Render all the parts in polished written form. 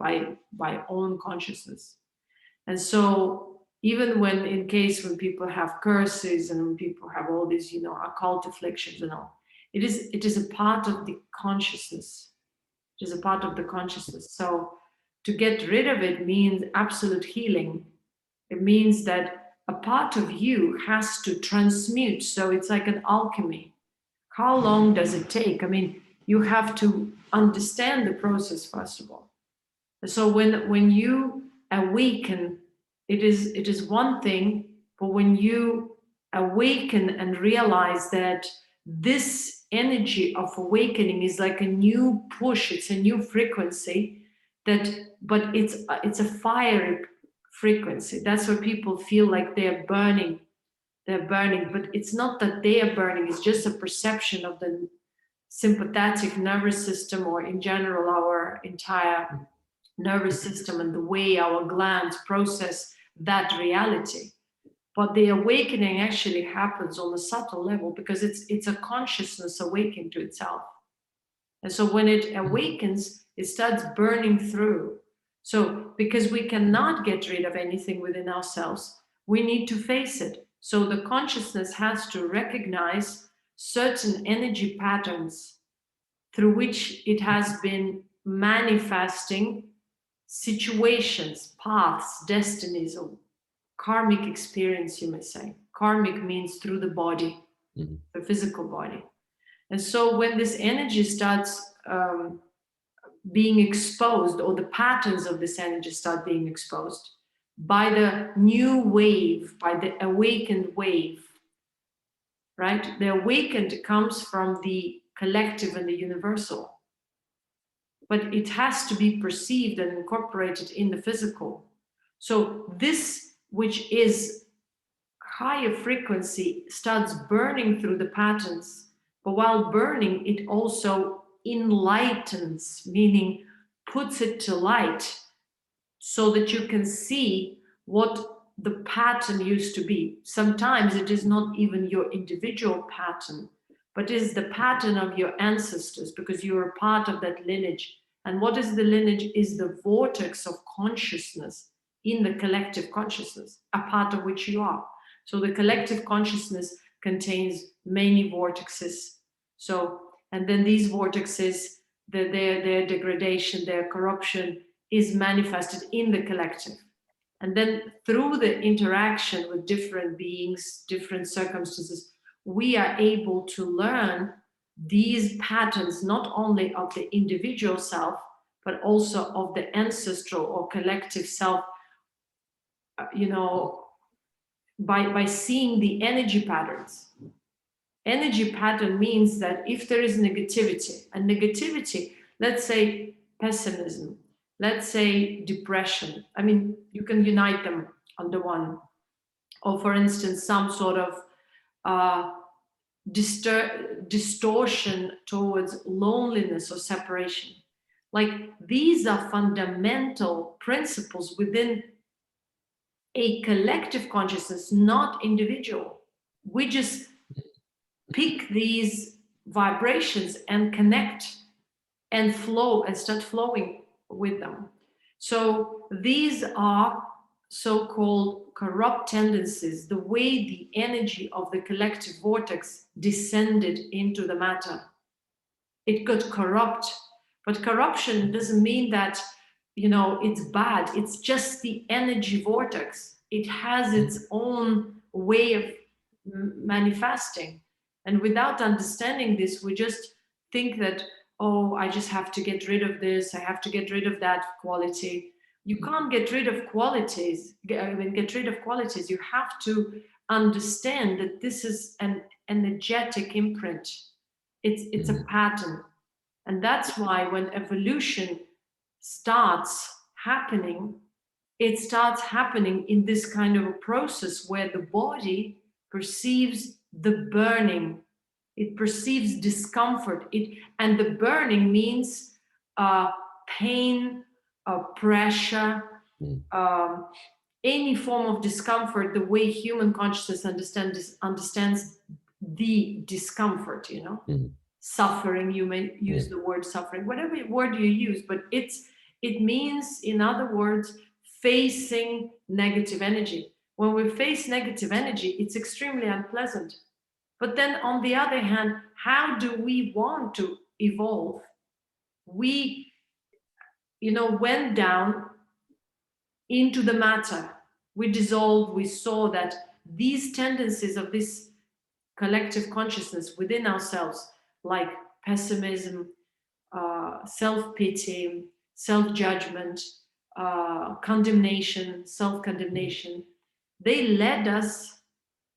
by own consciousness. And so even when people have curses and when people have all these, occult afflictions and all, it is a part of the consciousness. It is a part of the consciousness. So to get rid of it means absolute healing. It means that a part of you has to transmute. So it's like an alchemy. How long does it take? I mean, you have to understand the process, first of all. So when you awaken, it is one thing, but when you awaken and realize that this energy of awakening is like a new push, it's a new frequency, but it's a fiery frequency. That's where people feel like they're burning, but it's not that they are burning, it's just a perception of the sympathetic nervous system, or in general our entire nervous system and the way our glands process that reality. But the awakening actually happens on a subtle level, because it's a consciousness awakening to itself. And so when it awakens, it starts burning through. So because we cannot get rid of anything within ourselves, we need to face it. So the consciousness has to recognize certain energy patterns through which it has been manifesting situations, paths, destinies, or karmic experience, you may say. Karmic means through the body, the physical body. And so when this energy starts being exposed, or the patterns of this energy start being exposed by the new wave, by the awakened wave, right? The awakened comes from the collective and the universal. But it has to be perceived and incorporated in the physical. So this, which is higher frequency, starts burning through the patterns. But while burning, it also enlightens, meaning puts it to light, so that you can see what the pattern used to be. Sometimes it is not even your individual pattern, but is the pattern of your ancestors, because you are part of that lineage. And what is the lineage? Is the vortex of consciousness in the collective consciousness, a part of which you are. So the collective consciousness contains many vortexes. So, and then these vortexes, their degradation, their corruption is manifested in the collective. And then through the interaction with different beings, different circumstances, we are able to learn these patterns, not only of the individual self, but also of the ancestral or collective self, by seeing the energy patterns. Energy pattern means that if there is negativity, and negativity, let's say pessimism, let's say depression, I mean, you can unite them under one. Or for instance, some sort of distortion towards loneliness or separation. Like, these are fundamental principles within a collective consciousness, not individual. We just pick these vibrations and connect and flow and start flowing with them. So these are so-called corrupt tendencies, the way the energy of the collective vortex descended into the matter. It got corrupt, but corruption doesn't mean that, it's bad. It's just the energy vortex. It has its own way of manifesting. And without understanding this, we just think that, oh, I just have to get rid of this, I have to get rid of that quality. You can't get rid of qualities. You have to understand that this is an energetic imprint. It's a pattern. And that's why when evolution starts happening, it starts happening in this kind of a process where the body perceives the burning, it perceives discomfort, and the burning means pain, pressure, any form of discomfort, the way human consciousness understands the discomfort, suffering, you may use the word suffering, whatever word you use, but it's It means, in other words, facing negative energy. When we face negative energy, it's extremely unpleasant. But then on the other hand, how do we want to evolve? We, went down into the matter. We dissolved, we saw that these tendencies of this collective consciousness within ourselves, like pessimism, self-pity, self-judgment, condemnation, self-condemnation, they led us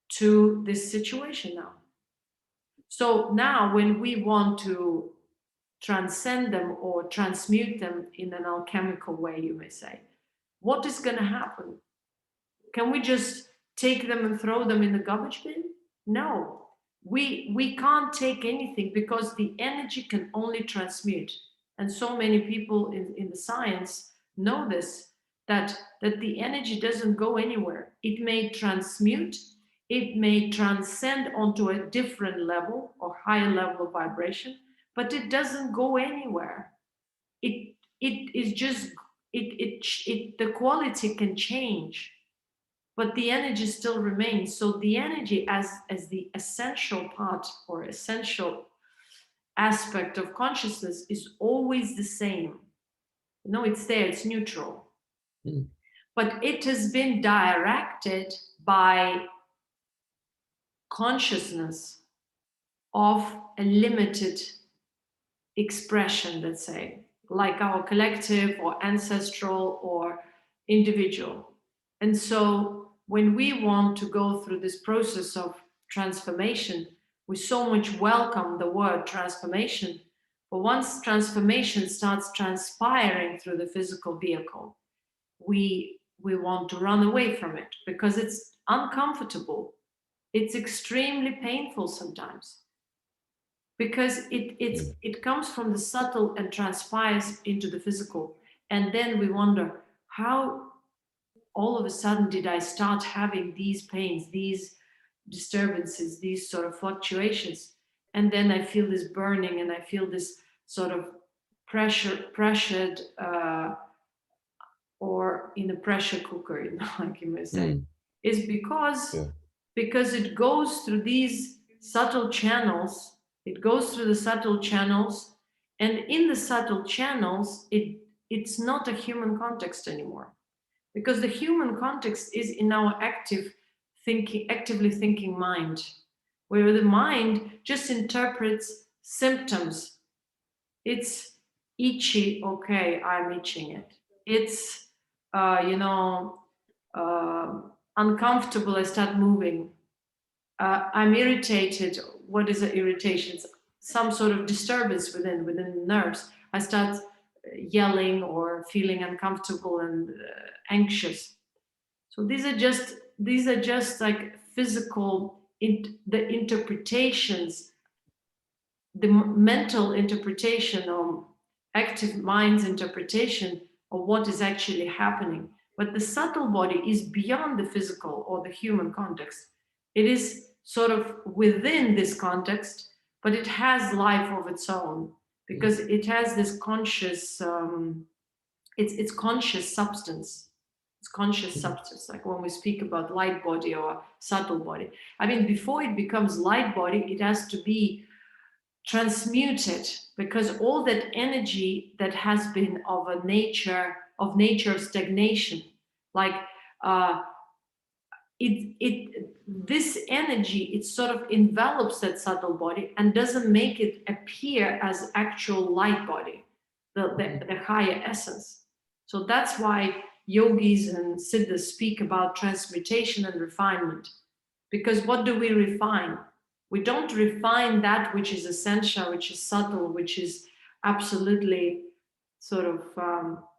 to this situation now. So now when we want to transcend them or transmute them in an alchemical way, you may say, what is going to happen? Can we just take them and throw them in the garbage bin? No, we can't take anything, because the energy can only transmute. And so many people in the science know this, that the energy doesn't go anywhere. It may transmute, it may transcend onto a different level or higher level of vibration, but it doesn't go anywhere. It is just the quality can change, but the energy still remains. So the energy as the essential part or essential aspect of consciousness is always the same. It's there, it's neutral. But it has been directed by consciousness of a limited expression, let's say, like our collective or ancestral or individual. And so when we want to go through this process of transformation, we so much welcome the word transformation. But once transformation starts transpiring through the physical vehicle, we want to run away from it, because it's uncomfortable. It's extremely painful sometimes, because it comes from the subtle and transpires into the physical. And then we wonder, how all of a sudden did I start having these pains, these disturbances, these sort of fluctuations? And then I feel this burning, and I feel this sort of pressured, or in a pressure cooker, like you may say, is because it goes through these subtle channels. It goes through the subtle channels, and in the subtle channels, it's not a human context anymore, because the human context is in our actively thinking mind, where the mind just interprets symptoms. It's itchy, okay, I'm itching it. It's uncomfortable, I start moving. I'm irritated. What is an irritation? It's some sort of disturbance within the nerves. I start yelling or feeling uncomfortable and anxious. So these are just like physical, the interpretations, the mental interpretation, or active mind's interpretation of what is actually happening. But the subtle body is beyond the physical or the human context. It is sort of within this context, but it has life of its own, because it has this conscious, it's conscious substance. It's conscious substance, like when we speak about light body or subtle body. I mean, before it becomes light body, it has to be transmuted, because all that energy that has been of a nature of stagnation, like this energy, it sort of envelops that subtle body and doesn't make it appear as actual light body, the higher essence. So that's why yogis and siddhas speak about transmutation and refinement, because what do we refine? We don't refine that which is essential, which is subtle, which is absolutely sort of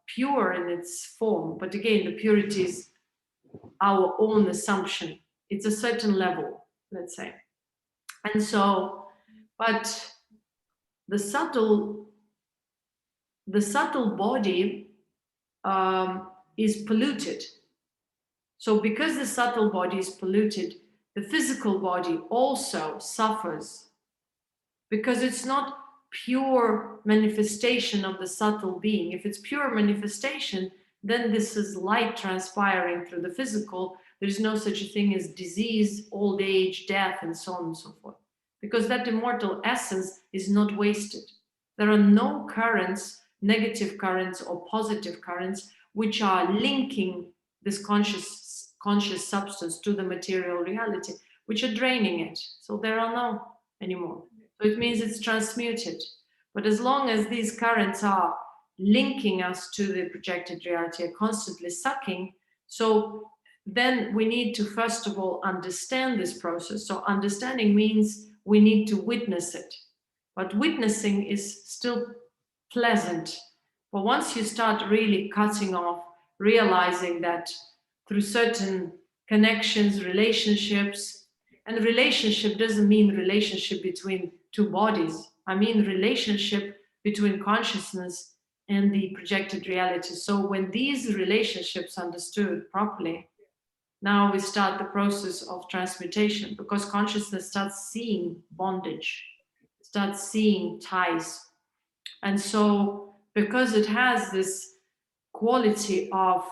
pure in its form. But again, the purity is our own assumption. It's a certain level, let's say. And so, but the subtle body is polluted. So because the subtle body is polluted, the physical body also suffers, because it's not pure manifestation of the subtle being. If it's pure manifestation, then this is light transpiring through the physical. There's no such a thing as disease, old age, death, and so on and so forth. Because that immortal essence is not wasted. There are no currents, negative currents or positive currents, which are linking this conscious substance to the material reality, which are draining it. So there are no anymore. So it means it's transmuted. But as long as these currents are linking us to the projected reality, are constantly sucking, so then we need to first of all understand this process. So understanding means we need to witness it. But witnessing is still pleasant. But once you start really cutting off, realizing that through certain connections, relationships, and relationship doesn't mean relationship between two bodies. I mean relationship between consciousness and the projected reality. So when these relationships understood properly, now we start the process of transmutation, because consciousness starts seeing bondage, starts seeing ties. And so because it has this quality of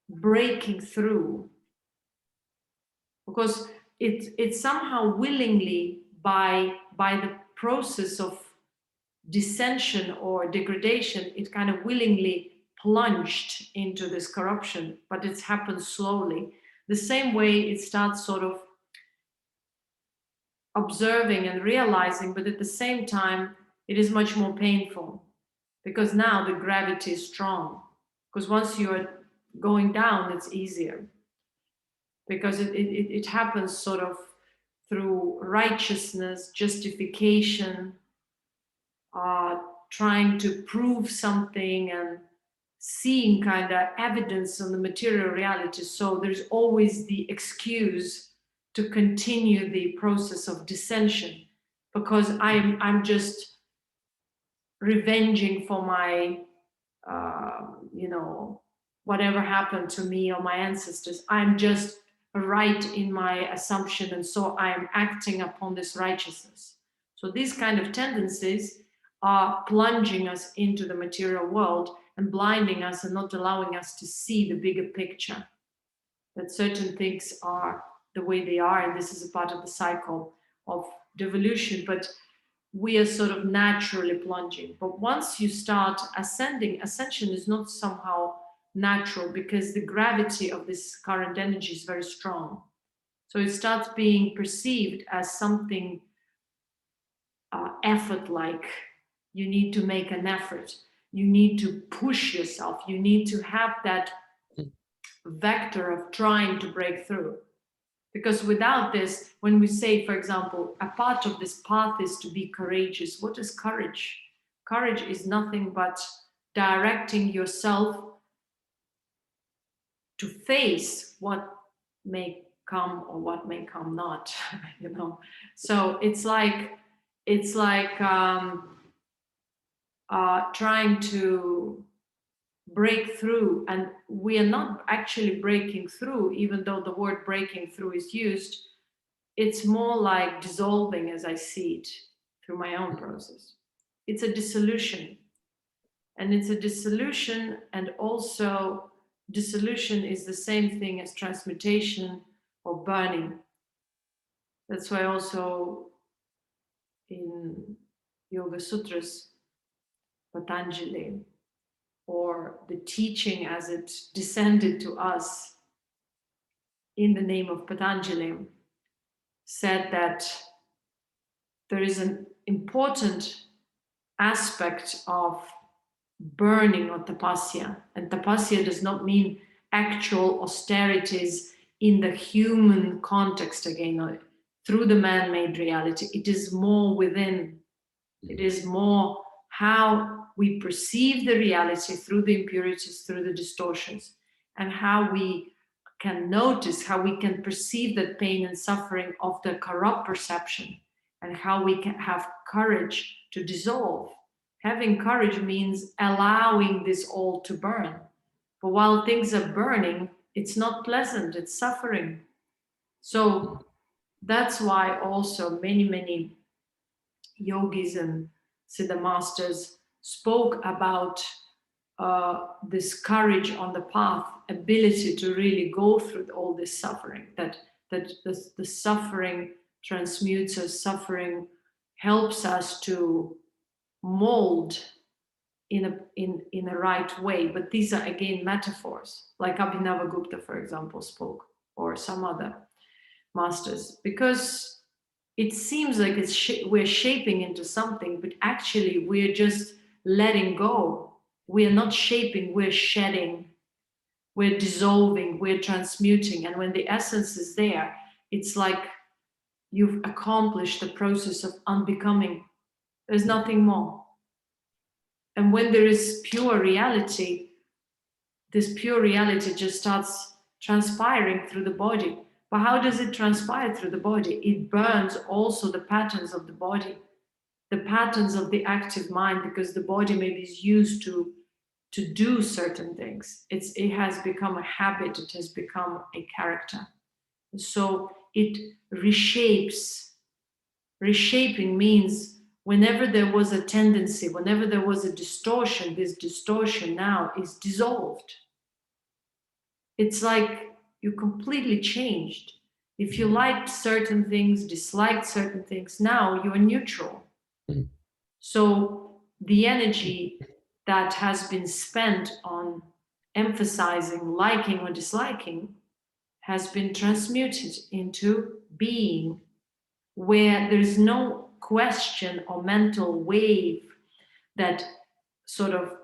breaking through, because it somehow willingly, by the process of dissension or degradation, it kind of willingly plunged into this corruption, but it's happened slowly. The same way it starts sort of observing and realizing, but at the same time, it is much more painful, because now the gravity is strong. Because once you're going down, it's easier. Because it happens sort of through righteousness, justification, trying to prove something and seeing kind of evidence on the material reality. So there's always the excuse to continue the process of dissension, because I'm just revenging for my, whatever happened to me or my ancestors. I'm just right in my assumption, and so I am acting upon this righteousness. So these kind of tendencies are plunging us into the material world and blinding us and not allowing us to see the bigger picture, that certain things are the way they are, and this is a part of the cycle of devolution, but we are sort of naturally plunging. But once you start ascending, ascension is not somehow natural, because the gravity of this current energy is very strong. So it starts being perceived as something effort-like. You need to make an effort. You need to push yourself. You need to have that vector of trying to break through. Because without this, when we say, for example, a part of this path is to be courageous. What is courage? Courage is nothing but directing yourself to face what may come or what may come not, So it's like trying to break through, and we are not actually breaking through, even though the word breaking through is used. It's more like dissolving, as I see it through my own process. It's a dissolution, and it's a dissolution, and also dissolution is the same thing as transmutation or burning. That's why also in Yoga Sutras, Patanjali, or the teaching as it descended to us in the name of Patanjali, said that there is an important aspect of burning or tapasya. And tapasya does not mean actual austerities in the human context again, or through the man-made reality. It is more within. It is more how we perceive the reality through the impurities, through the distortions, and how we can notice, how we can perceive that pain and suffering of the corrupt perception, and how we can have courage to dissolve. Having courage means allowing this all to burn. But while things are burning, it's not pleasant, it's suffering. So that's why also many yogis and Siddha masters spoke about this courage on the path, ability to really go through all this suffering, that the suffering transmutes us, suffering helps us to mold in a right way. But these are again metaphors, like Abhinavagupta, for example, spoke, or some other masters, because it seems like we're shaping into something, but actually we're just letting go. We're not shaping, we're shedding, we're dissolving, we're transmuting. And when the essence is there, it's like you've accomplished the process of unbecoming. There's nothing more. And when there is pure reality, this pure reality just starts transpiring through the body. But how does it transpire through the body? It burns also the patterns of the body, the patterns of the active mind, because the body maybe is used to do certain things. It has become a habit, it has become a character. So it reshapes. Reshaping means whenever there was a tendency, whenever there was a distortion, this distortion now is dissolved. It's like you completely changed. If you liked certain things, disliked certain things, now you're neutral. So the energy that has been spent on emphasizing liking or disliking has been transmuted into being, where there is no question or mental wave that sort of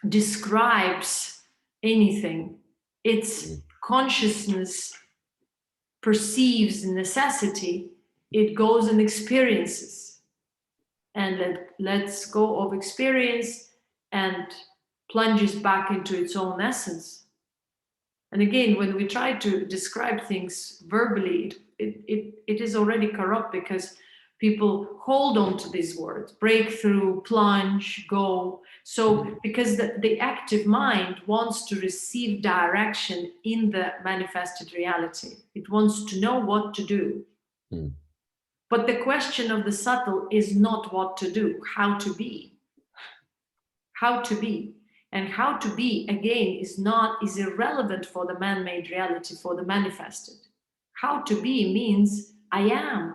describes anything. It's consciousness perceives necessity, it goes and experiences. And let's go of experience and plunges back into its own essence. And again, when we try to describe things verbally, it is already corrupt, because people hold on to these words: breakthrough, plunge, go. So because the active mind wants to receive direction in the manifested reality. It wants to know what to do. But the question of the subtle is not what to do, how to be. How to be. And how to be, again, is irrelevant for the man-made reality, for the manifested. How to be means I am.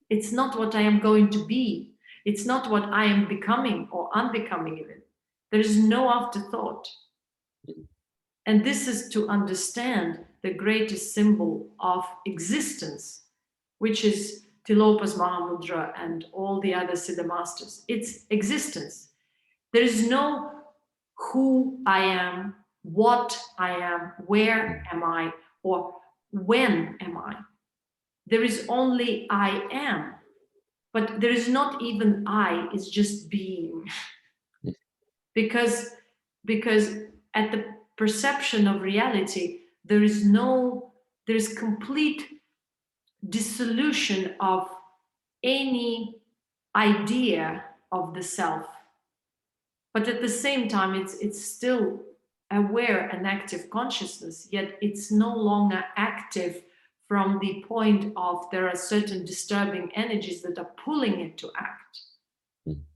It's not what I am going to be. It's not what I am becoming or unbecoming even. There is no afterthought. And this is to understand the greatest symbol of existence, which is Tilopa's Mahamudra and all the other Siddha masters. It's existence. There is no who I am, what I am, where am I, or when am I. There is only I am. But there is not even I, it's just being. Because at the perception of reality, there is complete dissolution of any idea of the self. But at the same time, it's still aware and active consciousness, yet it's no longer active from the point of there are certain disturbing energies that are pulling it to act.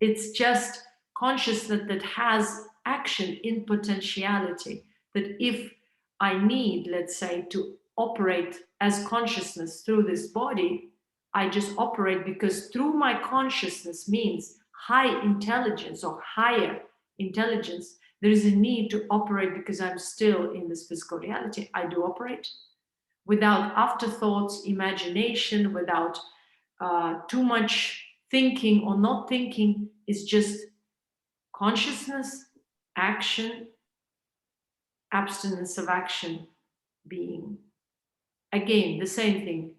It's just consciousness that has action in potentiality, that if I need, let's say, to operate as consciousness through this body, I just operate because through my consciousness means high intelligence or higher intelligence, there is a need to operate because I'm still in this physical reality. I do operate without afterthoughts, imagination, without too much thinking or not thinking. It's just consciousness, action, abstinence of action, being. Again, the same thing.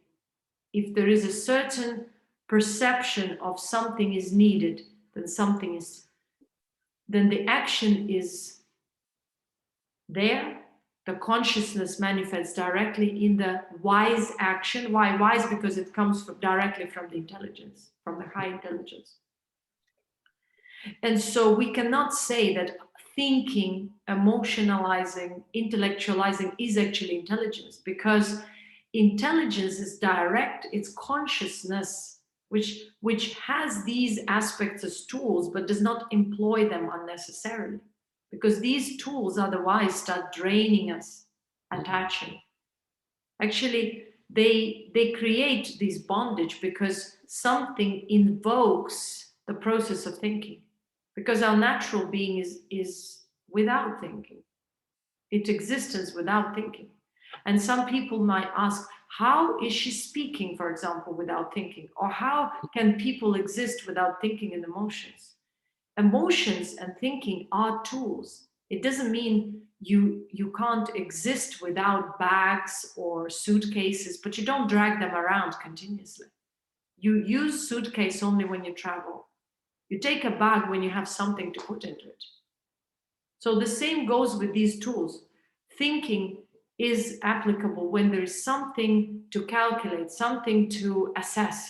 If there is a certain perception of something is needed, then the action is there. The consciousness manifests directly in the wise action. Why wise? Because it comes directly from the intelligence, from the high intelligence. And so we cannot say that thinking, emotionalizing, intellectualizing is actually intelligence, because intelligence is direct, it's consciousness which has these aspects as tools, but does not employ them unnecessarily. Because these tools otherwise start draining us, attaching. Actually, they create this bondage because something invokes the process of thinking. Because our natural being is without thinking. Its existence without thinking. And some people might ask, how is she speaking, for example, without thinking? Or how can people exist without thinking and emotions? Emotions and thinking are tools. It doesn't mean you can't exist without bags or suitcases, but you don't drag them around continuously. You use suitcase only when you travel. You take a bag when you have something to put into it. So the same goes with these tools. Thinking is applicable when there is something to calculate, something to assess.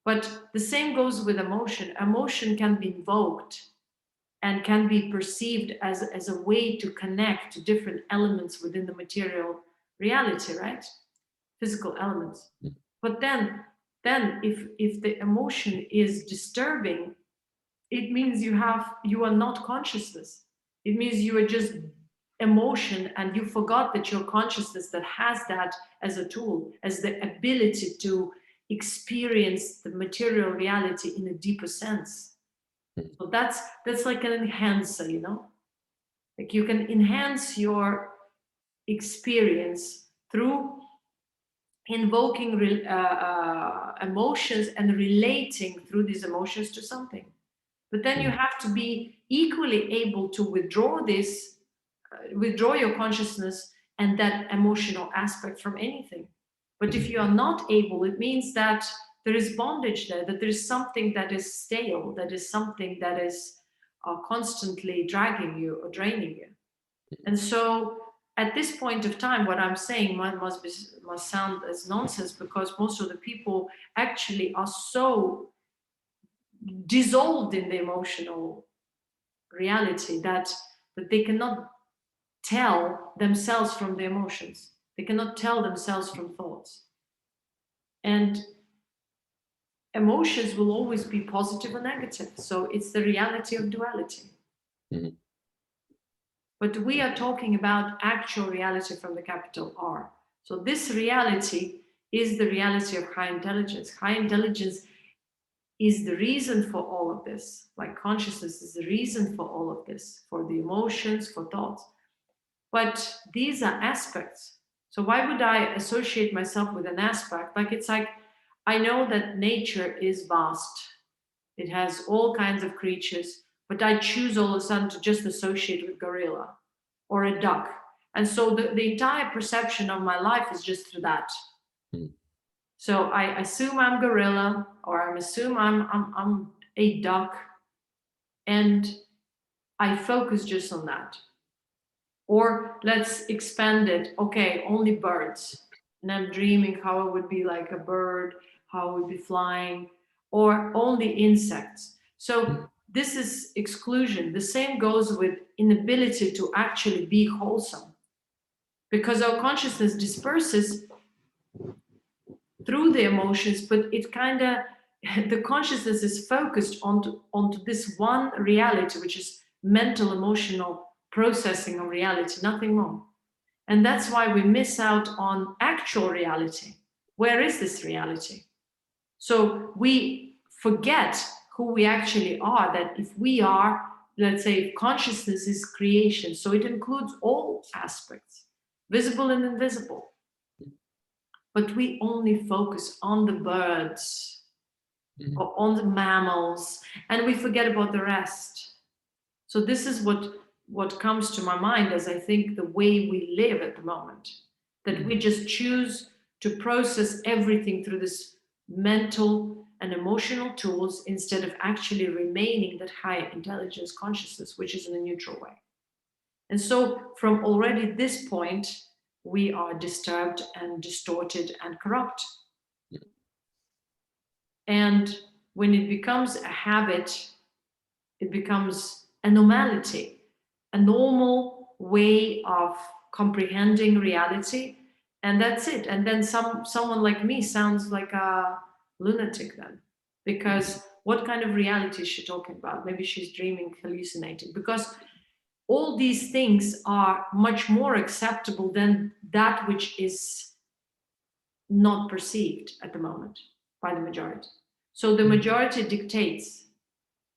But the same goes with emotion. Emotion can be invoked and can be perceived as a way to connect to different elements within the material reality, right? Physical elements. But then if the emotion is disturbing, it means you are not consciousness. It means you are just emotion, and you forgot that your consciousness that has that as a tool, as the ability to experience the material reality in a deeper sense. So that's like an enhancer, you know? Like you can enhance your experience through invoking emotions and relating through these emotions to something. But then you have to be equally able to withdraw your consciousness and that emotional aspect from anything. But if you are not able, it means that there is bondage there, that there is something that is stale, that is something that is constantly dragging you or draining you. And so at this point of time, what I'm saying must sound as nonsense, because most of the people actually are so dissolved in the emotional reality that they cannot tell themselves from the emotions. They cannot tell themselves from thoughts. And emotions will always be positive or negative. So it's the reality of duality. But we are talking about actual reality from the capital R. So this reality is the reality of high intelligence. High intelligence is the reason for all of this. Like consciousness is the reason for all of this, for the emotions, for thoughts. But these are aspects. So why would I associate myself with an aspect? It's like, I know that nature is vast. It has all kinds of creatures, but I choose all of a sudden to just associate with gorilla or a duck. And so the entire perception of my life is just through that. So I assume I'm gorilla, or I assume I'm a duck, and I focus just on that. Or let's expand it. Okay, only birds. And I'm dreaming how I would be like a bird, how I would be flying, or only insects. So this is exclusion. The same goes with inability to actually be wholesome. Because our consciousness disperses through the emotions, but it kind of, the consciousness is focused onto this one reality, which is mental, emotional processing of reality, nothing more. And that's why we miss out on actual reality. Where is this reality? So we forget who we actually are, that if we are, let's say, consciousness is creation, so it includes all aspects, visible and invisible. But we only focus on the birds, or on the mammals, and we forget about the rest. So this is what comes to my mind as I think the way we live at the moment, that we just choose to process everything through this mental and emotional tools instead of actually remaining that higher intelligence consciousness, which is in a neutral way. And so from already this point, we are disturbed and distorted and corrupt. And when it becomes a habit, it becomes a normality, a normal way of comprehending reality, and that's it. And then someone like me sounds like a lunatic then, Because what kind of reality is she talking about? Maybe she's dreaming, hallucinating. Because all these things are much more acceptable than that which is not perceived at the moment by the majority. So the majority dictates.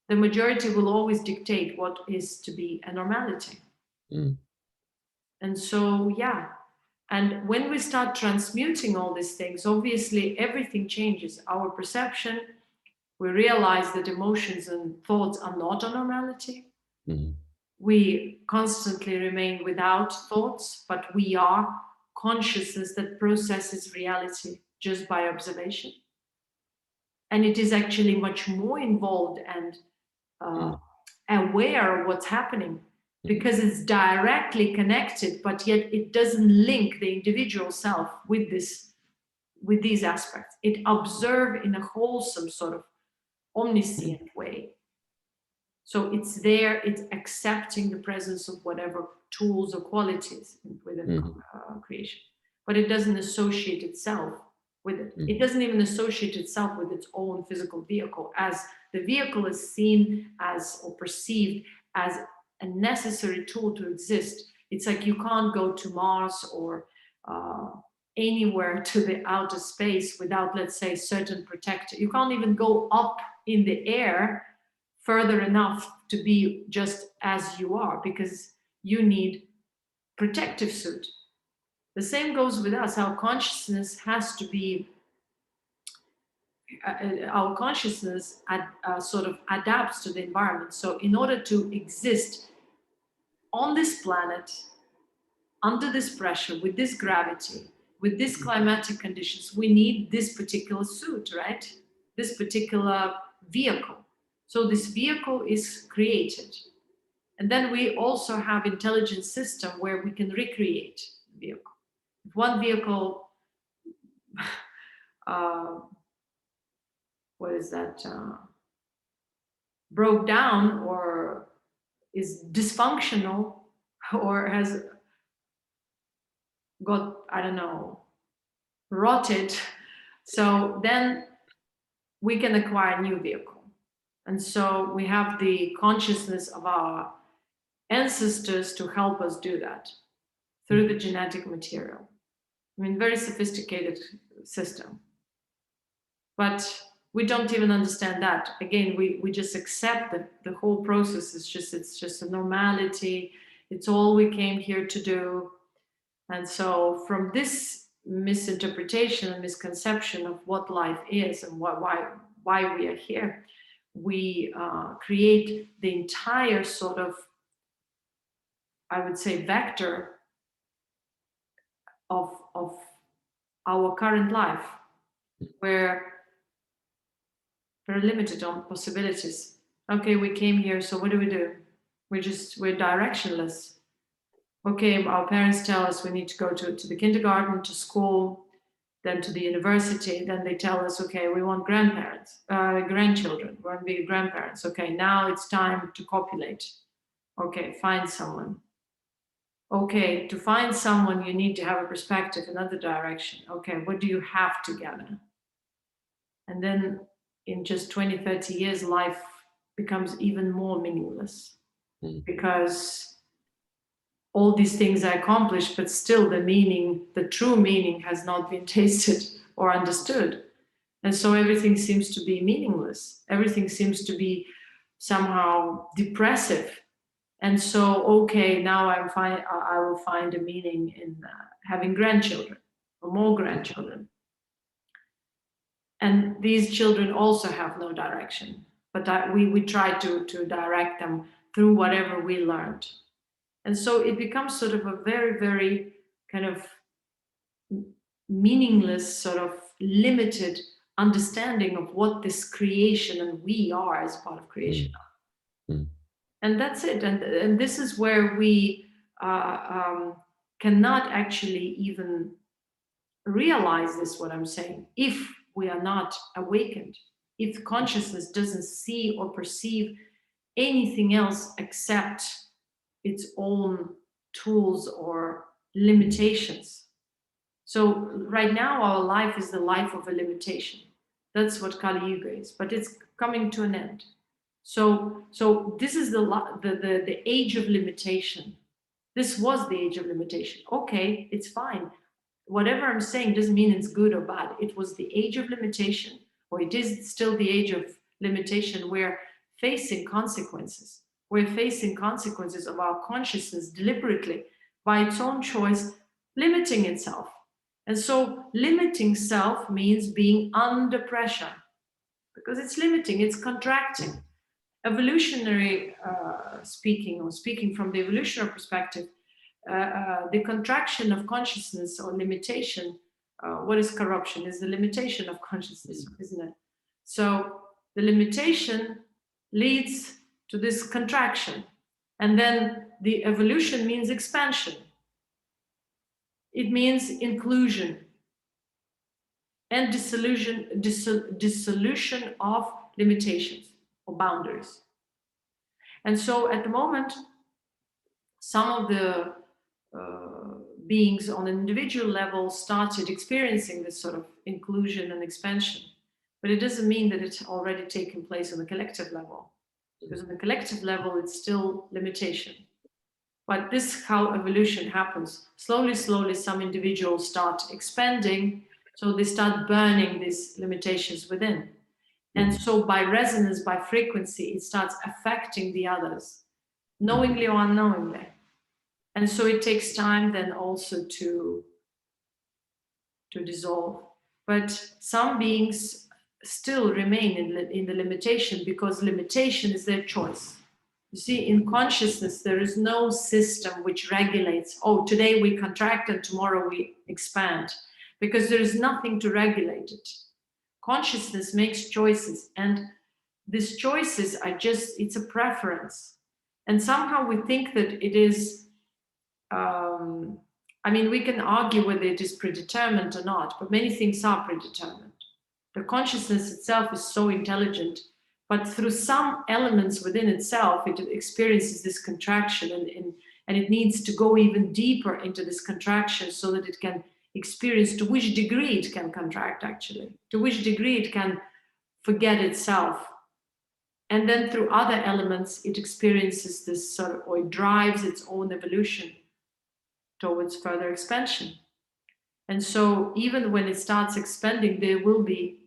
The majority will always dictate what is to be a normality. And so, yeah. And when we start transmuting all these things, obviously everything changes. Our perception, we realize that emotions and thoughts are not a normality. We constantly remain without thoughts, but we are consciousness that processes reality just by observation. And it is actually much more involved and aware of what's happening, because it's directly connected, but yet it doesn't link the individual self with these aspects. It observes in a wholesome sort of omniscient way. So it's there, it's accepting the presence of whatever tools or qualities within creation, but it doesn't associate itself with it. It doesn't even associate itself with its own physical vehicle, as the vehicle is seen as or perceived as a necessary tool to exist. It's like you can't go to Mars or anywhere to the outer space without, let's say, certain protector. You can't even go up in the air further enough to be just as you are, because you need protective suit. The same goes with us. Our consciousness has to be, our consciousness sort of adapts to the environment. So in order to exist on this planet, under this pressure, with this gravity, with these climatic conditions, we need this particular suit, right? This particular vehicle. So this vehicle is created. And then we also have intelligent system where we can recreate the vehicle. If one vehicle, broke down or is dysfunctional or has got, I don't know, rotted, so then we can acquire a new vehicle. And so we have the consciousness of our ancestors to help us do that through the genetic material. I mean, very sophisticated system. But we don't even understand that. Again, we just accept that the whole process is it's just a normality. It's all we came here to do. And so from this misinterpretation and misconception of what life is and why we are here, we create the entire sort of, I would say, vector of our current life, where we're limited on possibilities. Okay, we came here, so what do? We're directionless. Okay, our parents tell us we need to go to the kindergarten, to school, then to the university. Then they tell us, okay, we want grandchildren. We want to be grandparents. Okay, now it's time to copulate. Okay, find someone. Okay, to find someone, you need to have a perspective, another direction. Okay, what do you have together? And then in just 20, 30 years, life becomes even more meaningless because all these things are accomplished, but still the true meaning has not been tasted or understood. And so everything seems to be meaningless. Everything seems to be somehow depressive. And so, okay, now I will find a meaning in having grandchildren or more grandchildren. And these children also have no direction, but we try to direct them through whatever we learned. And so it becomes sort of a very, very kind of meaningless, sort of limited understanding of what this creation and we are as part of creation are. And that's it. And this is where we cannot actually even realize this, what I'm saying, if we are not awakened, if consciousness doesn't see or perceive anything else except its own tools or limitations. So right now our life is the life of a limitation. That's what Kali Yuga is, but it's coming to an end. So this is the age of limitation. This was the age of limitation. Okay, it's fine. Whatever I'm saying doesn't mean it's good or bad. It was the age of limitation, or it is still the age of limitation. We're facing consequences. We're facing consequences of our consciousness deliberately, by its own choice, limiting itself. And so limiting self means being under pressure, because it's limiting, it's contracting. Evolutionary speaking, or speaking from the evolutionary perspective, the contraction of consciousness or limitation, what is corruption? Is the limitation of consciousness, isn't it? So the limitation leads to this contraction, and then the evolution means expansion. It means inclusion and dissolution of limitations or boundaries. And so at the moment, some of the beings on an individual level started experiencing this sort of inclusion and expansion, but it doesn't mean that it's already taken place on the collective level, because on the collective level it's still limitation. But this is how evolution happens. Slowly some individuals start expanding, so they start burning these limitations within. And so by resonance, by frequency, it starts affecting the others, knowingly or unknowingly. And so it takes time then also to dissolve. But some beings still remain in the limitation, because limitation is their choice. You see, in consciousness, there is no system which regulates, oh, today we contract and tomorrow we expand, because there is nothing to regulate it. Consciousness makes choices, and these choices are just, it's a preference. And somehow we think that it is, I mean, we can argue whether it is predetermined or not, but many things are predetermined. The consciousness itself is so intelligent, but through some elements within itself, it experiences this contraction, and it needs to go even deeper into this contraction so that it can experience to which degree it can contract, actually, to which degree it can forget itself. And then through other elements, it experiences this sort of, or it drives its own evolution towards further expansion. And so even when it starts expanding, there will be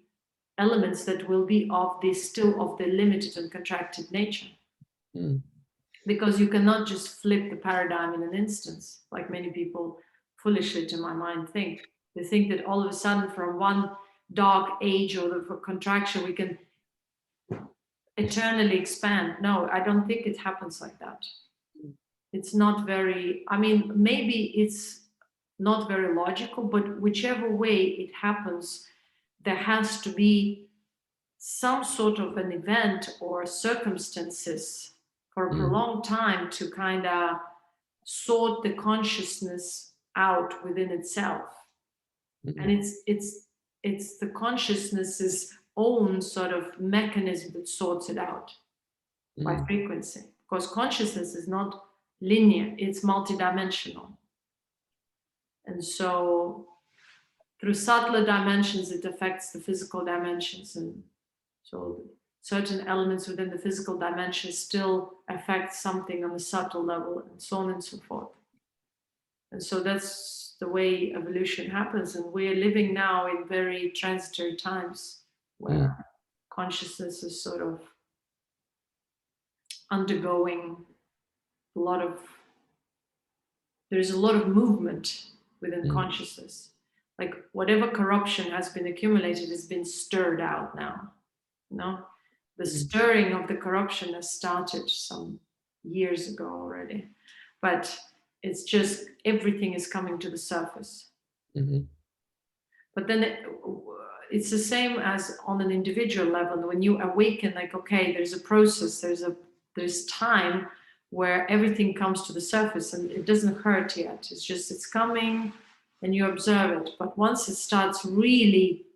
elements that will be of the still of the limited and contracted nature. Because you cannot just flip the paradigm in an instance, like many people foolishly, to my mind, think. They think that all of a sudden from one dark age or the contraction we can eternally expand. No, I don't think it happens like that. It's not very, I mean, maybe it's not very logical, but whichever way it happens, there has to be some sort of an event or circumstances for a prolonged time to kind of sort the consciousness out within itself. And it's the consciousness's own sort of mechanism that sorts it out by frequency, because consciousness is not linear, it's multidimensional. And so through subtler dimensions, it affects the physical dimensions. And so certain elements within the physical dimension still affect something on a subtle level, and so on and so forth. And so that's the way evolution happens. And we're living now in very transitory times where consciousness is sort of undergoing there's a lot of movement within consciousness. Like whatever corruption has been accumulated has been stirred out now. You know, the stirring of the corruption has started some years ago already, but it's just everything is coming to the surface. But then it's the same as on an individual level. When you awaken, like, okay, there's a process, there's time where everything comes to the surface, and it doesn't hurt yet. It's just, it's coming and you observe it. But once it starts really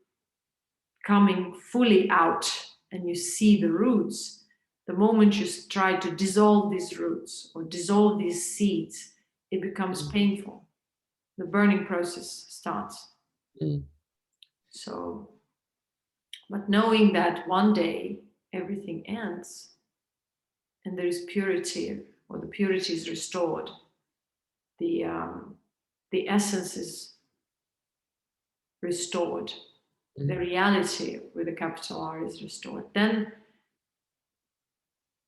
coming fully out and you see the roots, the moment you try to dissolve these roots or dissolve these seeds, it becomes painful. The burning process starts. So But knowing that one day everything ends and there is purity, or the purity is restored, the essence is restored, the reality with a capital R is restored, then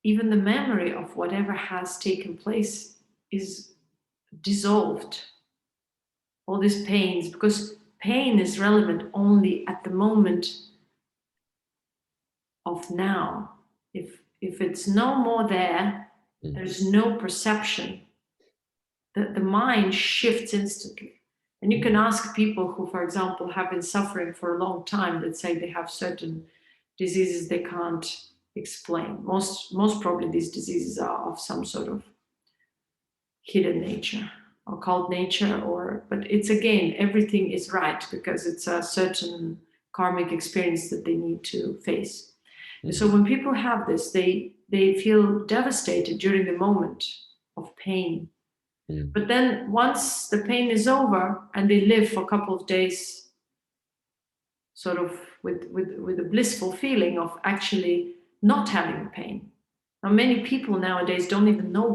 even the memory of whatever has taken place is dissolved. All these pains, because pain is relevant only at the moment of now. If it's no more there, there's no perception. The mind shifts instantly. And you can ask people who, for example, have been suffering for a long time, that say they have certain diseases they can't explain. Most probably these diseases are of some sort of hidden nature, occult nature, but it's, again, everything is right because it's a certain karmic experience that they need to face. And so when people have this, they feel devastated during the moment of pain. But then once the pain is over and they live for a couple of days sort of with a blissful feeling of actually not having pain. Now, many people nowadays don't even know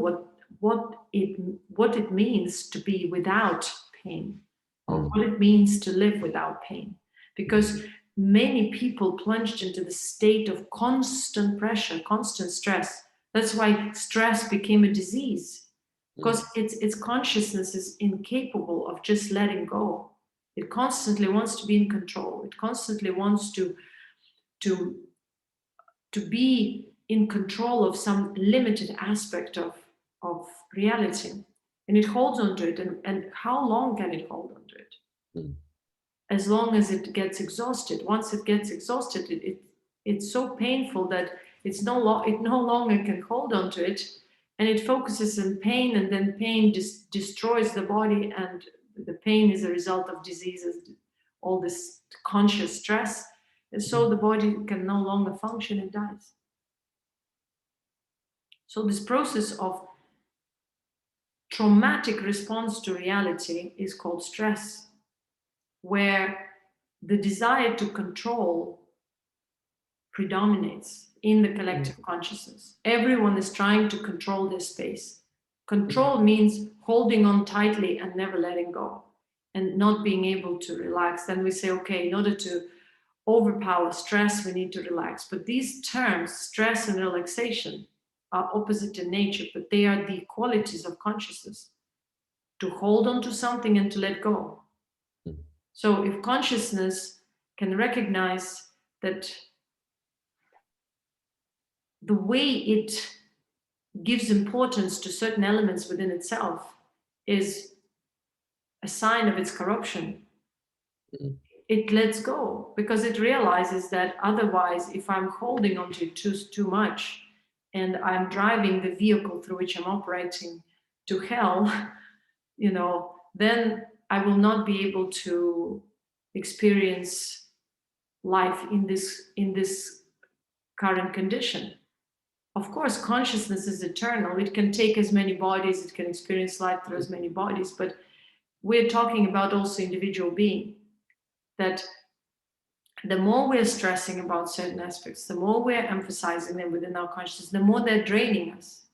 what it means to be without pain, or what it means to live without pain, because many people plunged into the state of constant pressure, constant stress. That's why stress became a disease, because its consciousness is incapable of just letting go. It constantly wants to be in control. It constantly wants to be in control of some limited aspect of reality, and it holds on to it. And how long can it hold on to it? As long as it gets exhausted. Once it gets exhausted, it's so painful that it no longer can hold on to it, and it focuses on pain, and then pain destroys the body, and the pain is a result of diseases, all this conscious stress, and so the body can no longer function and dies. So this process of traumatic response to reality is called stress, where the desire to control predominates in the collective consciousness. Everyone is trying to control their space. Control means holding on tightly and never letting go, and not being able to relax. Then we say, okay, in order to overpower stress, we need to relax. But these terms, stress and relaxation, are opposite in nature, but they are the qualities of consciousness: to hold on to something and to let go. So if consciousness can recognize that the way it gives importance to certain elements within itself is a sign of its corruption, it lets go, because it realizes that otherwise, if I'm holding on to it too much, and I'm driving the vehicle through which I'm operating to hell, then I will not be able to experience life in this current condition. Of course, consciousness is eternal. It can take as many bodies, it can experience life through as many bodies, but we're talking about also individual being. That the more we're stressing about certain aspects, the more we're emphasizing them within our consciousness, the more they're draining us.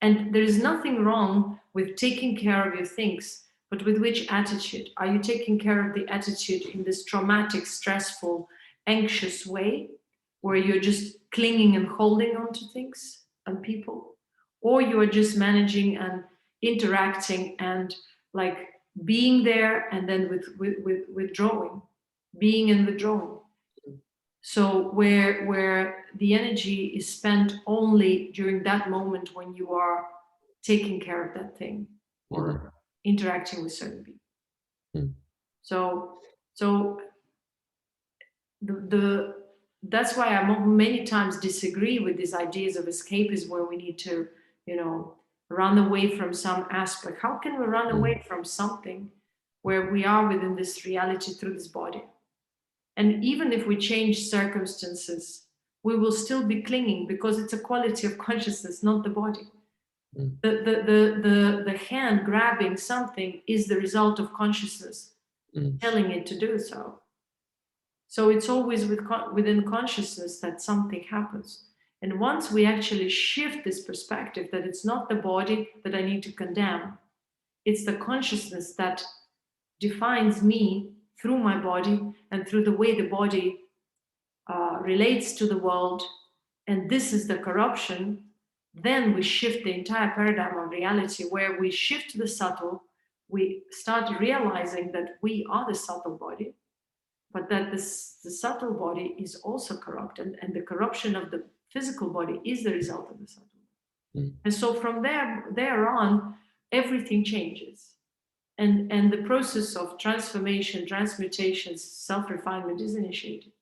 And there is nothing wrong with taking care of your things, but with which attitude? Are you taking care of the attitude in this traumatic, stressful, anxious way, where you're just clinging and holding on to things and people? Or you are just managing and interacting and like being there and then withdrawing, being and withdrawing. So where the energy is spent only during that moment when you are taking care of that thing or interacting with certain people. So that's why I many times disagree with these ideas of escapism, where we need to, run away from some aspect. How can we run away from something where we are within this reality through this body? And even if we change circumstances, we will still be clinging, because it's a quality of consciousness, not the body. The hand grabbing something is the result of consciousness telling it to do so. So it's always within consciousness that something happens. And once we actually shift this perspective that it's not the body that I need to condemn, it's the consciousness that defines me through my body and through the way the body relates to the world, and this is the corruption, then we shift the entire paradigm of reality, where we shift to the subtle. We start realizing that we are the subtle body, but that the subtle body is also corrupt, and the corruption of the physical body is the result of the subtle body. Mm. And so from there on, everything changes. And the process of transformation, transmutation, self-refinement is initiated.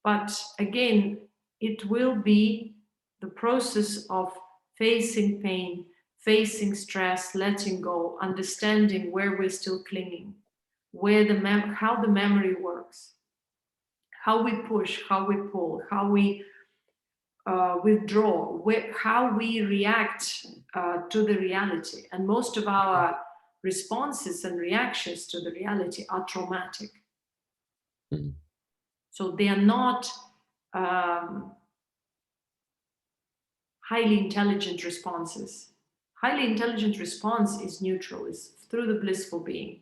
But again, it will be the process of facing pain, facing stress, letting go, understanding where we're still clinging, where how the memory works, how we push, how we pull, how we withdraw, how we react to the reality. And most of our responses and reactions to the reality are traumatic. Mm-hmm. So they are not highly intelligent responses. Highly intelligent response is neutral, is through the blissful being.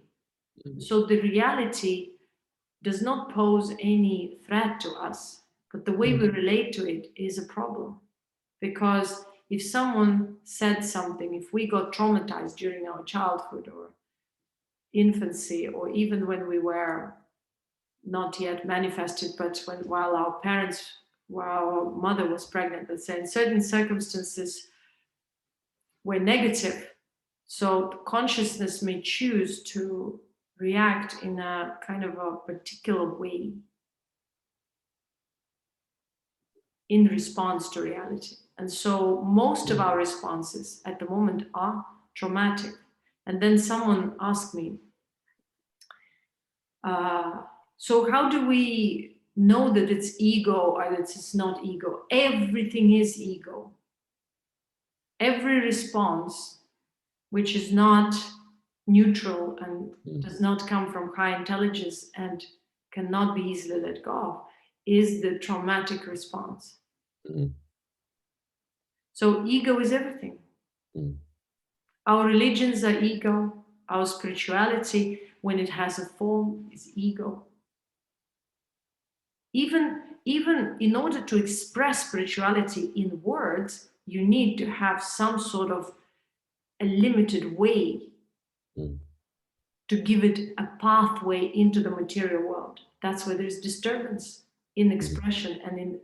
Mm-hmm. So the reality does not pose any threat to us, but the way we relate to it is a problem. Because if someone said something, if we got traumatized during our childhood or infancy, or even when we were not yet manifested, but while our mother was pregnant, let's say, in certain circumstances were negative, so consciousness may choose to react in a kind of a particular way in response to reality. And so most of our responses at the moment are traumatic. And then someone asked me, so how do we know that it's ego or that it's not ego? Everything is ego. Every response which is not neutral and does not come from high intelligence and cannot be easily let go of is the traumatic response. Mm. So ego is everything. Mm. Our religions are ego. Our spirituality, when it has a form, is ego. Even in order to express spirituality in words, you need to have some sort of a limited way to give it a pathway into the material world. That's where there's disturbance in expression and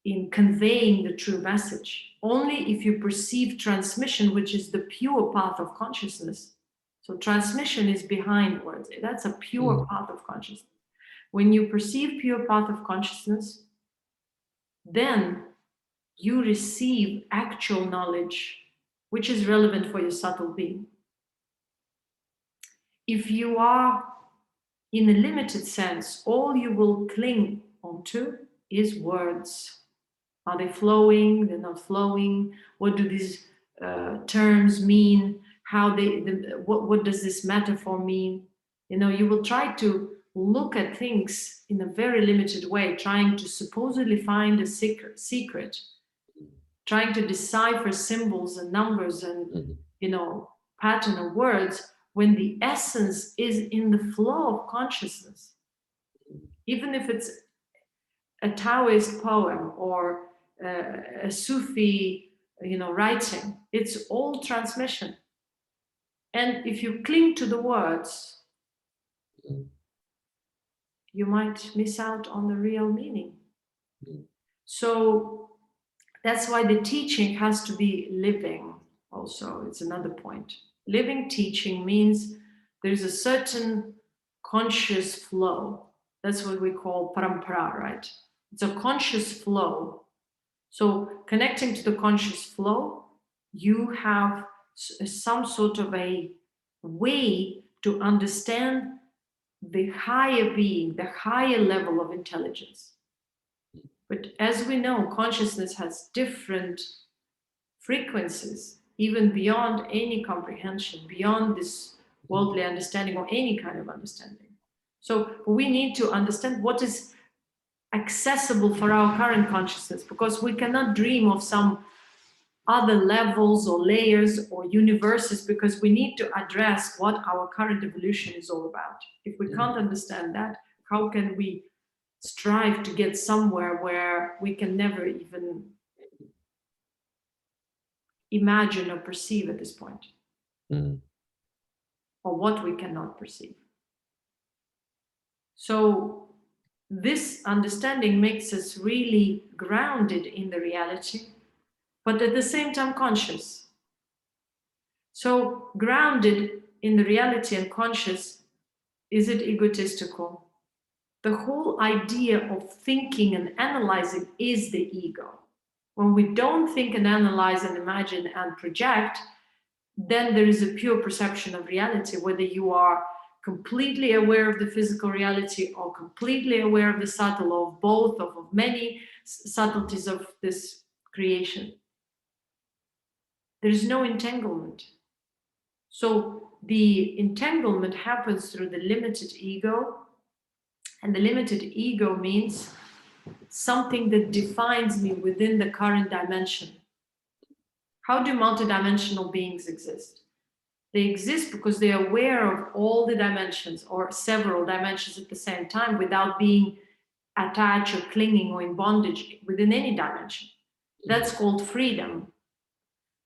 in conveying the true message. Only if you perceive transmission, which is the pure path of consciousness. So transmission is behind words. That's a pure path of consciousness. When you perceive pure path of consciousness, then you receive actual knowledge, which is relevant for your subtle being. If you are in a limited sense, all you will cling onto is words. Are they flowing? They're not flowing. What do these terms mean? What does this metaphor mean? You know, you will try to look at things in a very limited way, trying to supposedly find a secret, trying to decipher symbols and numbers and, pattern of words, when the essence is in the flow of consciousness. Even if it's a Taoist poem or a Sufi, writing, it's all transmission. And if you cling to the words, you might miss out on the real meaning. So that's why the teaching has to be living also. It's another point. Living teaching means there's a certain conscious flow. That's what we call parampara, right? It's a conscious flow. So connecting to the conscious flow, you have some sort of a way to understand the higher being, the higher level of intelligence. But as we know, consciousness has different frequencies, even beyond any comprehension, beyond this worldly understanding or any kind of understanding. So we need to understand what is accessible for our current consciousness, because we cannot dream of some other levels or layers or universes, because we need to address what our current evolution is all about. If we can't understand that, how can we strive to get somewhere where we can never even imagine or perceive at this point, or what we cannot perceive? So this understanding makes us really grounded in the reality, but at the same time conscious. So grounded in the reality and conscious, is it egotistical? The whole idea of thinking and analyzing is the ego. When we don't think and analyze and imagine and project, then there is a pure perception of reality, whether you are completely aware of the physical reality or completely aware of the subtle, or of both, of many subtleties of this creation. There is no entanglement. So the entanglement happens through the limited ego, and the limited ego means something that defines me within the current dimension. How do multidimensional beings exist? They exist because they are aware of all the dimensions or several dimensions at the same time without being attached or clinging or in bondage within any dimension. That's called freedom.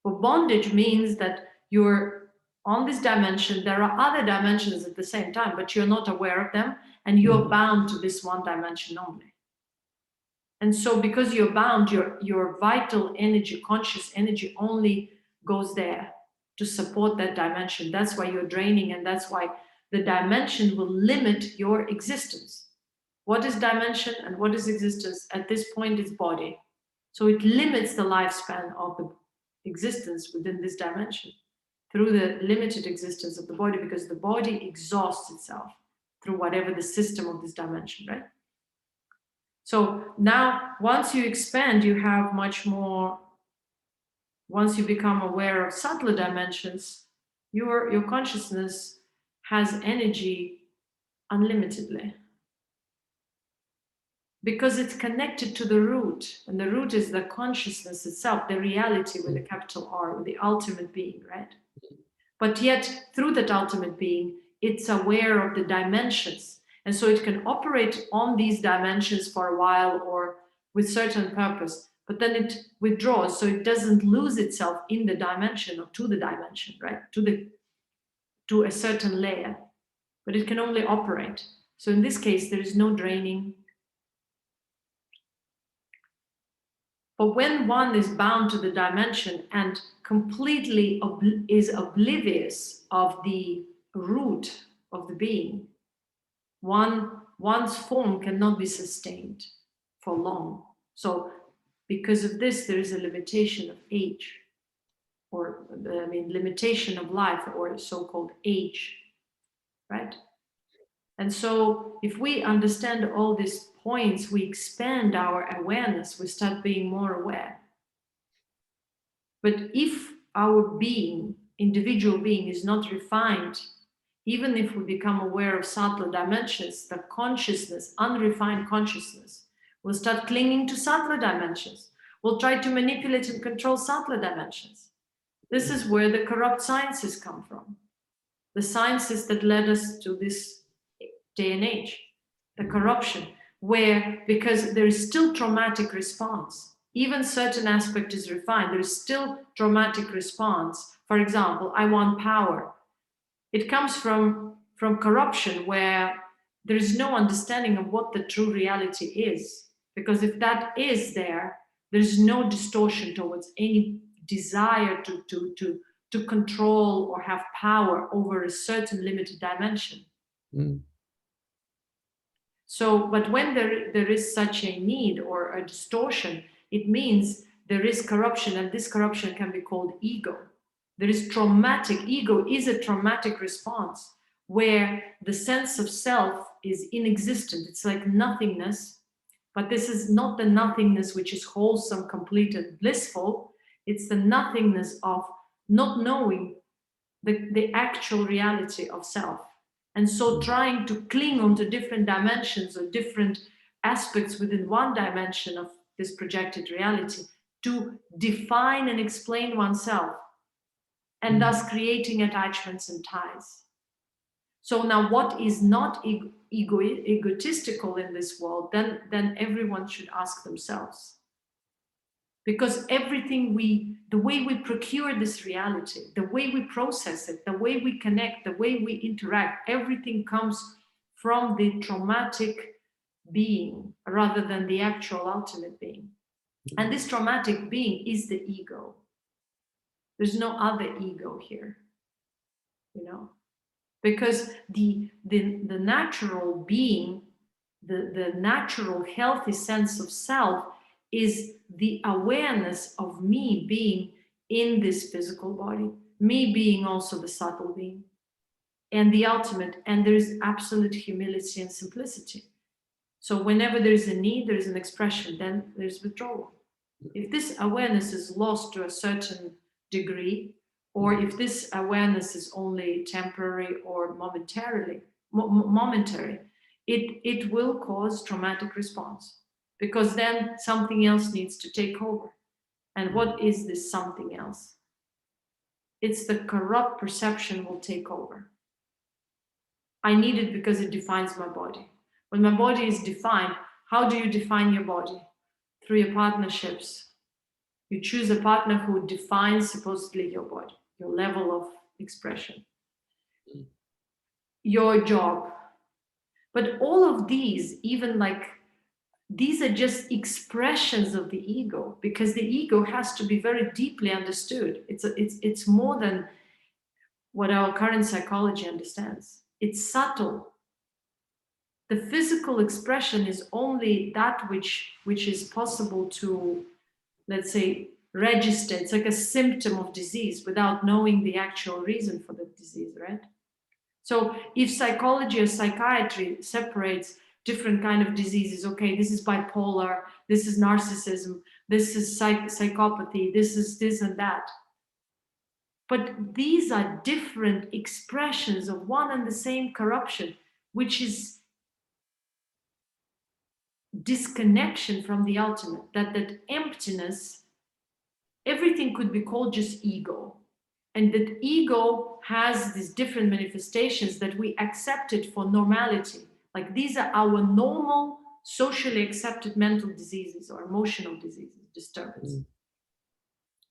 But bondage means that you're on this dimension, there are other dimensions at the same time, but you're not aware of them, and you're bound to this one dimension only. And so because you're bound, your vital energy, conscious energy only goes there to support that dimension. That's why you're draining, and that's why the dimension will limit your existence. What is dimension and what is existence? At this point, it's body. So it limits the lifespan of the existence within this dimension through the limited existence of the body, because the body exhausts itself through whatever the system of this dimension, right? So now, once you expand, you have much more. Once you become aware of subtler dimensions, your consciousness has energy unlimitedly, because it's connected to the root, and the root is the consciousness itself, the reality with a capital R, with the ultimate being, right? But yet, through that ultimate being, it's aware of the dimensions, and so it can operate on these dimensions for a while or with certain purpose, but then it withdraws, so it doesn't lose itself in the dimension or to the dimension, right? To a certain layer, but it can only operate. So in this case, there is no draining. But when one is bound to the dimension and completely is oblivious of the root of the being, one's form cannot be sustained for long. So because of this, there is a limitation of age, or limitation of life, or so-called age, right? And so if we understand all these points, we expand our awareness, we start being more aware. But if our being, individual being, is not refined, even if we become aware of subtler dimensions, the consciousness, unrefined consciousness, will start clinging to subtler dimensions, will try to manipulate and control subtler dimensions. This is where the corrupt sciences come from. The sciences that led us to this day and age, the corruption, where, because there is still traumatic response, even certain aspect is refined, there is still traumatic response. For example, I want power. It comes from corruption, where there is no understanding of what the true reality is. Because if that is there is no distortion towards any desire to control or have power over a certain limited dimension. So, but when there is such a need or a distortion, it means there is corruption, and this corruption can be called ego. There is traumatic, ego is a traumatic response where the sense of self is inexistent. It's like nothingness, but this is not the nothingness which is wholesome, complete, and blissful. It's the nothingness of not knowing the actual reality of self. And so trying to cling onto different dimensions or different aspects within one dimension of this projected reality to define and explain oneself, and thus creating attachments and ties. So now what is not egotistical in this world, then everyone should ask themselves. Because everything the way we procure this reality, the way we process it, the way we connect, the way we interact, everything comes from the traumatic being rather than the actual ultimate being. And this traumatic being is the ego. There's no other ego here, you know, because the natural being, the natural healthy sense of self is the awareness of me being in this physical body, me being also the subtle being, and the ultimate, and there is absolute humility and simplicity. So whenever there is a need, there is an expression, then there's withdrawal. If this awareness is lost to a certain degree, or if this awareness is only temporary or momentary, it will cause traumatic response, because then something else needs to take over. And what is this something else? It's the corrupt perception will take over. I need it because it defines my body. When my body is defined, how do you define your body? Through your partnerships. You choose a partner who defines supposedly your body, your level of expression, your job. But all of these, even like, these are just expressions of the ego, because the ego has to be very deeply understood. It's more than what our current psychology understands. It's subtle. The physical expression is only that which is possible to, let's say, register. It's like a symptom of disease without knowing the actual reason for the disease, right? So if psychology or psychiatry separates different kind of diseases, okay, this is bipolar, this is narcissism, this is psychopathy, this is this and that. But these are different expressions of one and the same corruption, which is disconnection from the ultimate, that emptiness. Everything could be called just ego, and that ego has these different manifestations that we accepted for normality. Like, these are our normal, socially accepted mental diseases or emotional diseases, disturbance.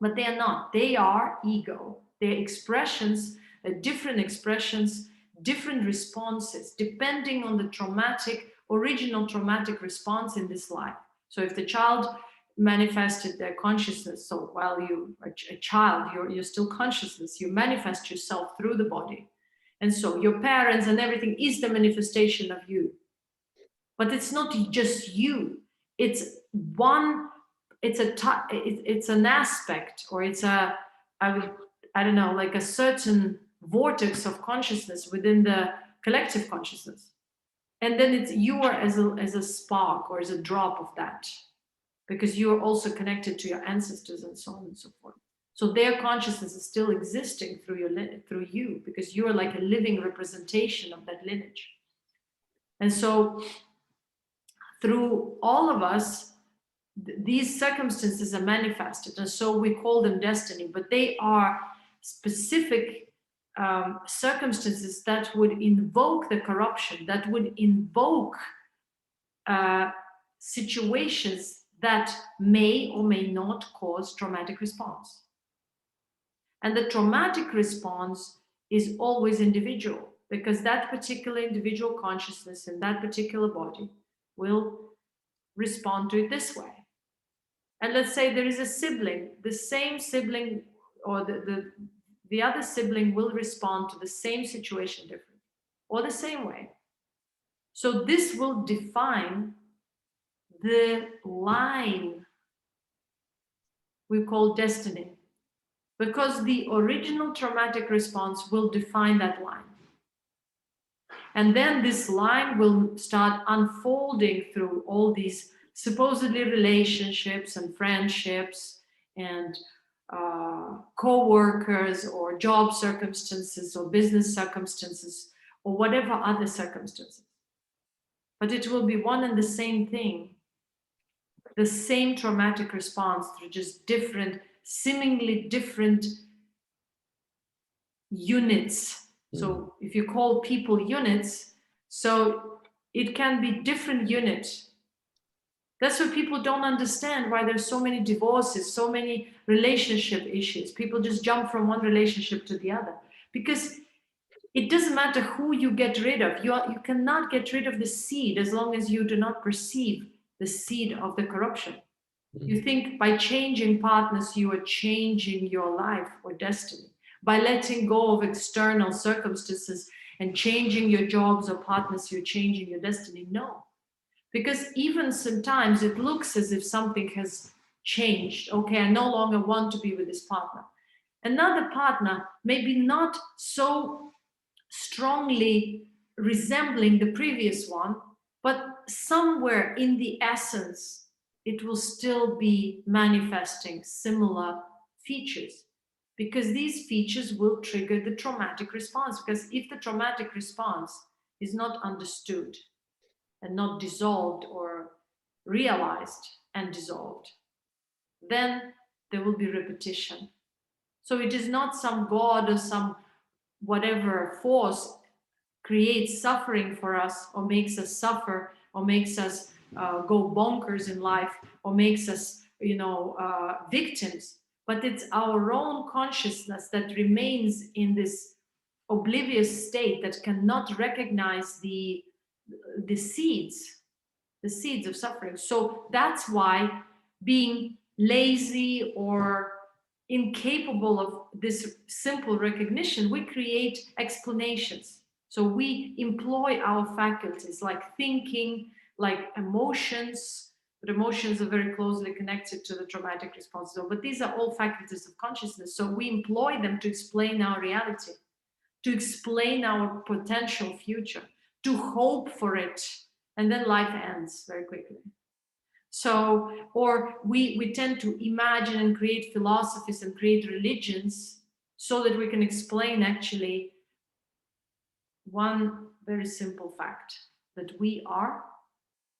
But they are not. They are ego. They're expressions, different expressions, different responses, depending on the original traumatic response in this life. So if the child manifested their consciousness, so while you are a child, you're still consciousness, you manifest yourself through the body. And so your parents and everything is the manifestation of you. But it's not just you. It's one, it's an aspect, or it's I don't know, like a certain vortex of consciousness within the collective consciousness. And then it's you are as a spark or as a drop of that, because you are also connected to your ancestors and so on and so forth. So their consciousness is still existing through you, because you are like a living representation of that lineage. And so through all of us, these circumstances are manifested, and so we call them destiny, but they are specific circumstances that would invoke the corruption, that would invoke situations that may or may not cause traumatic response. And the traumatic response is always individual, because that particular individual consciousness in that particular body will respond to it this way. And let's say there is a sibling, the same sibling, or the other sibling will respond to the same situation differently, or the same way. So this will define the line we call destiny, because the original traumatic response will define that line. And then this line will start unfolding through all these supposedly relationships and friendships and co-workers or job circumstances or business circumstances or whatever other circumstances. But it will be one and the same thing, the same traumatic response through just different, seemingly different units. So if you call people units, so it can be different units. That's what people don't understand, why there's so many divorces, so many relationship issues. People just jump from one relationship to the other. Because it doesn't matter who you get rid of. You cannot get rid of the seed as long as you do not perceive the seed of the corruption. You think by changing partners, you are changing your life or destiny. By letting go of external circumstances and changing your jobs or partners, you're changing your destiny. No. Because even sometimes it looks as if something has changed. Okay, I no longer want to be with this partner. Another partner may be not so strongly resembling the previous one, but somewhere in the essence, it will still be manifesting similar features, because these features will trigger the traumatic response. Because if the traumatic response is not understood and not dissolved or realized and dissolved, then there will be repetition. So it is not some God or some whatever force creates suffering for us or makes us suffer or makes us go bonkers in life or makes us, victims, but it's our own consciousness that remains in this oblivious state that cannot recognize the seeds of suffering. So that's why being lazy or incapable of this simple recognition, we create explanations. So we employ our faculties like thinking, like emotions, but emotions are very closely connected to the traumatic response. But these are all faculties of consciousness. So we employ them to explain our reality, to explain our potential future, to hope for it, and then life ends very quickly. So, or we tend to imagine and create philosophies and create religions so that we can explain actually one very simple fact, that we are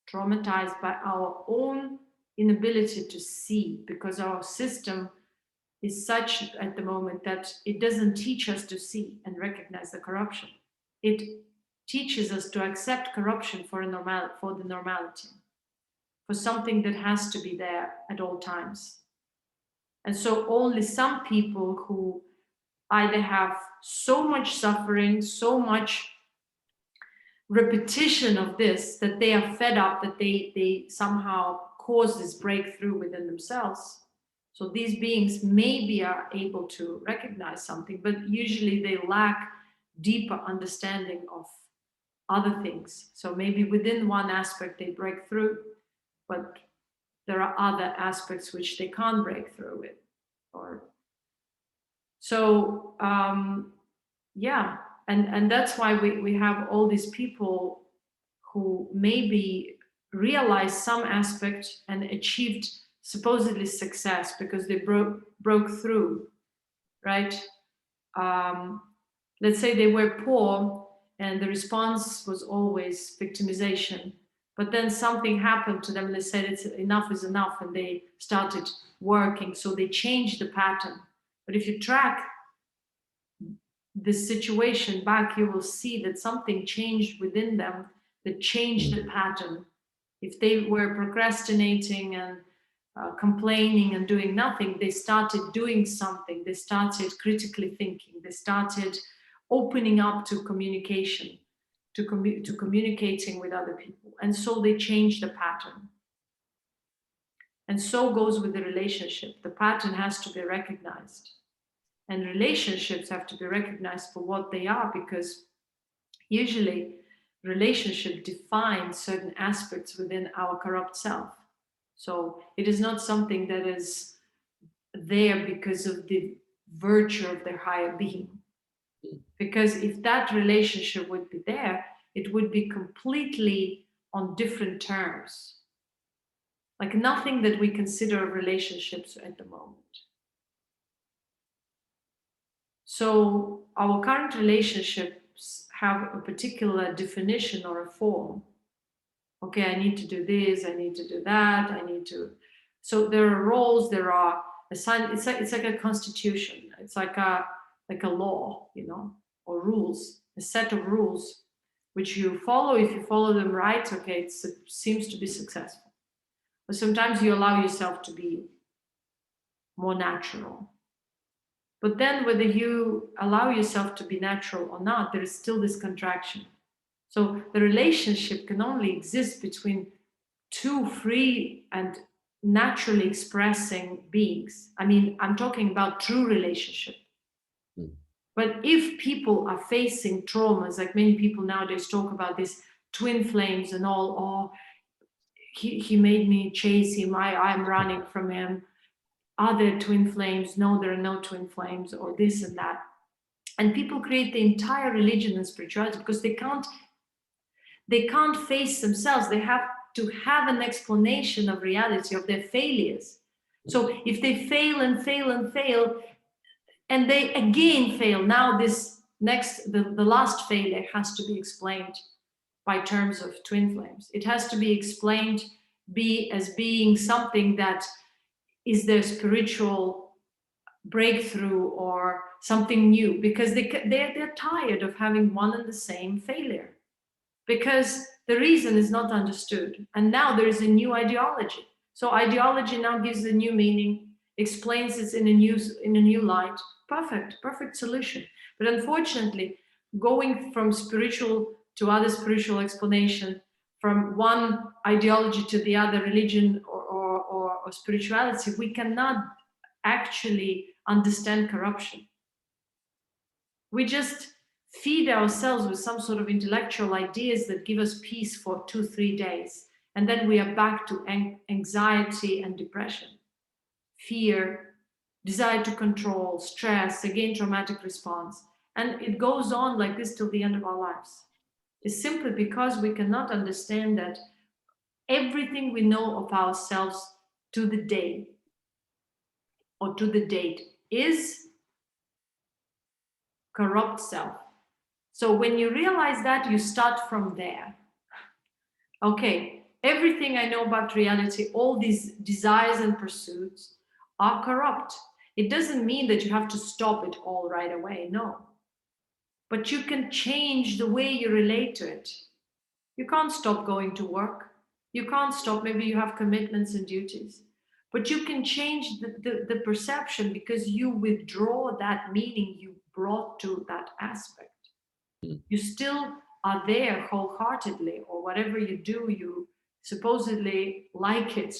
traumatized by our own inability to see, because our system is such at the moment that it doesn't teach us to see and recognize the corruption. It teaches us to accept corruption for the normality, for something that has to be there at all times. And so only some people who either have so much suffering, so much repetition of this, that they are fed up, that they somehow cause this breakthrough within themselves. So these beings maybe are able to recognize something, but usually they lack deeper understanding of other things. So maybe within one aspect they break through, but there are other aspects which they can't break through with. Or so and that's why we have all these people who maybe realized some aspect and achieved supposedly success because they broke through, right? Let's say they were poor and the response was always victimization. But then something happened to them and they said it's enough is enough, and they started working. So they changed the pattern. But if you track this situation back, you will see that something changed within them that changed the pattern. If they were procrastinating and complaining and doing nothing, they started doing something. They started critically thinking. They started opening up to communication, to communicating with other people. And so they change the pattern. And so goes with the relationship. The pattern has to be recognized. And relationships have to be recognized for what they are, because usually relationship defines certain aspects within our corrupt self. So it is not something that is there because of the virtue of their higher being. Because if that relationship would be there, it would be completely on different terms. Like nothing that we consider relationships at the moment. So our current relationships have a particular definition or a form. Okay, I need to do this, I need to do that, I need to. So there are roles, there are assigned. It's like a constitution. It's like a law, you know, or rules, a set of rules which you follow. If you follow them right, okay, it seems to be successful. But sometimes you allow yourself to be more natural. But then whether you allow yourself to be natural or not, there is still this contraction. So the relationship can only exist between two free and naturally expressing beings. I mean, I'm talking about true relationship. But if people are facing traumas, like many people nowadays talk about this twin flames and all, or he made me chase him, I'm running from him. Are there twin flames? No, there are no twin flames, or this and that. And people create the entire religion and spirituality because they can't face themselves. They have to have an explanation of reality, of their failures. So if they fail and fail and fail, and they again fail, now this next, the last failure has to be explained by terms of twin flames. It has to be explained as being something that is their spiritual breakthrough or something new, because they're tired of having one and the same failure, because the reason is not understood. And now there is a new ideology. So ideology now gives a new meaning, explains it in a new light. Perfect solution. But unfortunately, going from spiritual to other spiritual explanation, from one ideology to the other, religion or spirituality, we cannot actually understand corruption. We just feed ourselves with some sort of intellectual ideas that give us peace for 2-3 days. And then we are back to anxiety and depression, fear, desire to control, stress, again, traumatic response. And it goes on like this till the end of our lives. It's simply because we cannot understand that everything we know of ourselves to the day or to the date is corrupt self. So when you realize that, you start from there. Okay, everything I know about reality, all these desires and pursuits are corrupt. It doesn't mean that you have to stop it all right away, no. But you can change the way you relate to it. You can't stop going to work. You can't stop, maybe you have commitments and duties. But you can change the perception, because you withdraw that meaning you brought to that aspect. You still are there wholeheartedly, or whatever you do, you supposedly like it.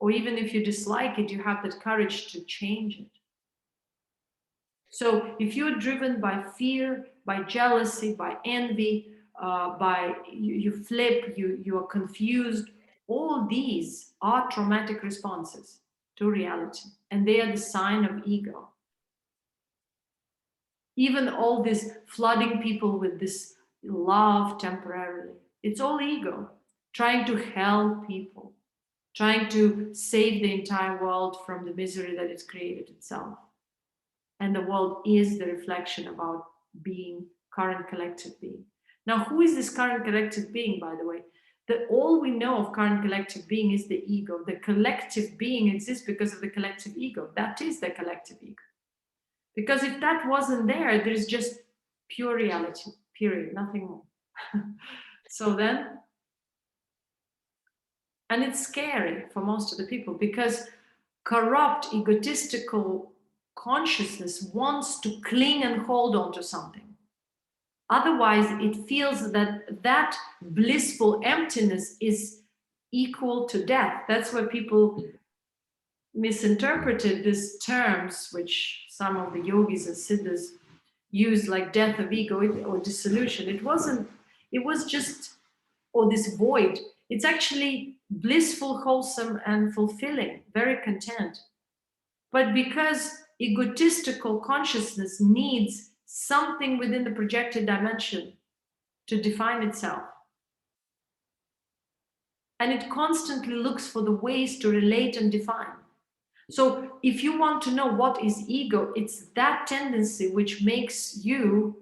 Or even if you dislike it, you have that courage to change it. So if you're driven by fear, by jealousy, by envy, by you flip, you are confused, all these are traumatic responses to reality, and they are the sign of ego. Even all this flooding people with this love temporarily, it's all ego, trying to help people, trying to save the entire world from the misery that it's created itself. And the world is the reflection of our being, current collective being. Now, who is this current collective being, by the way? All we know of current collective being is the ego. The collective being exists because of the collective ego. That is the collective ego. Because if that wasn't there, there's just pure reality, period, nothing more. So then, and it's scary for most of the people, because corrupt, egotistical consciousness wants to cling and hold on to something. Otherwise, it feels that blissful emptiness is equal to death. That's why people misinterpreted these terms, which some of the yogis and siddhas use, like death of ego or dissolution. It was just, or this void. It's actually blissful, wholesome, and fulfilling, very content. But because egotistical consciousness needs something within the projected dimension to define itself, and it constantly looks for the ways to relate and define. So if you want to know what is ego, it's that tendency which makes you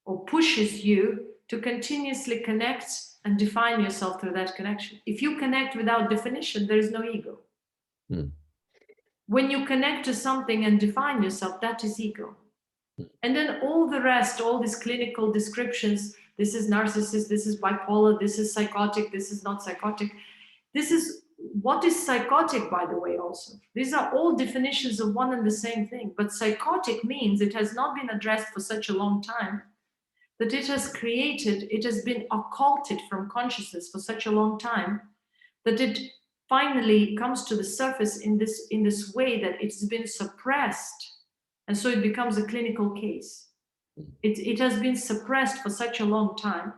or pushes you to continuously connect and define yourself through that connection. If you connect without definition, there is no ego. When you connect to something and define yourself, that is ego. And then all the rest, all these clinical descriptions, this is narcissist, this is bipolar, this is psychotic, this is not psychotic. This is what is psychotic, by the way, also. These are all definitions of one and the same thing. But psychotic means it has not been addressed for such a long time, that it has been occulted from consciousness for such a long time, that it finally comes to the surface in this way that it's been suppressed. And so it becomes a clinical case. It has been suppressed for such a long time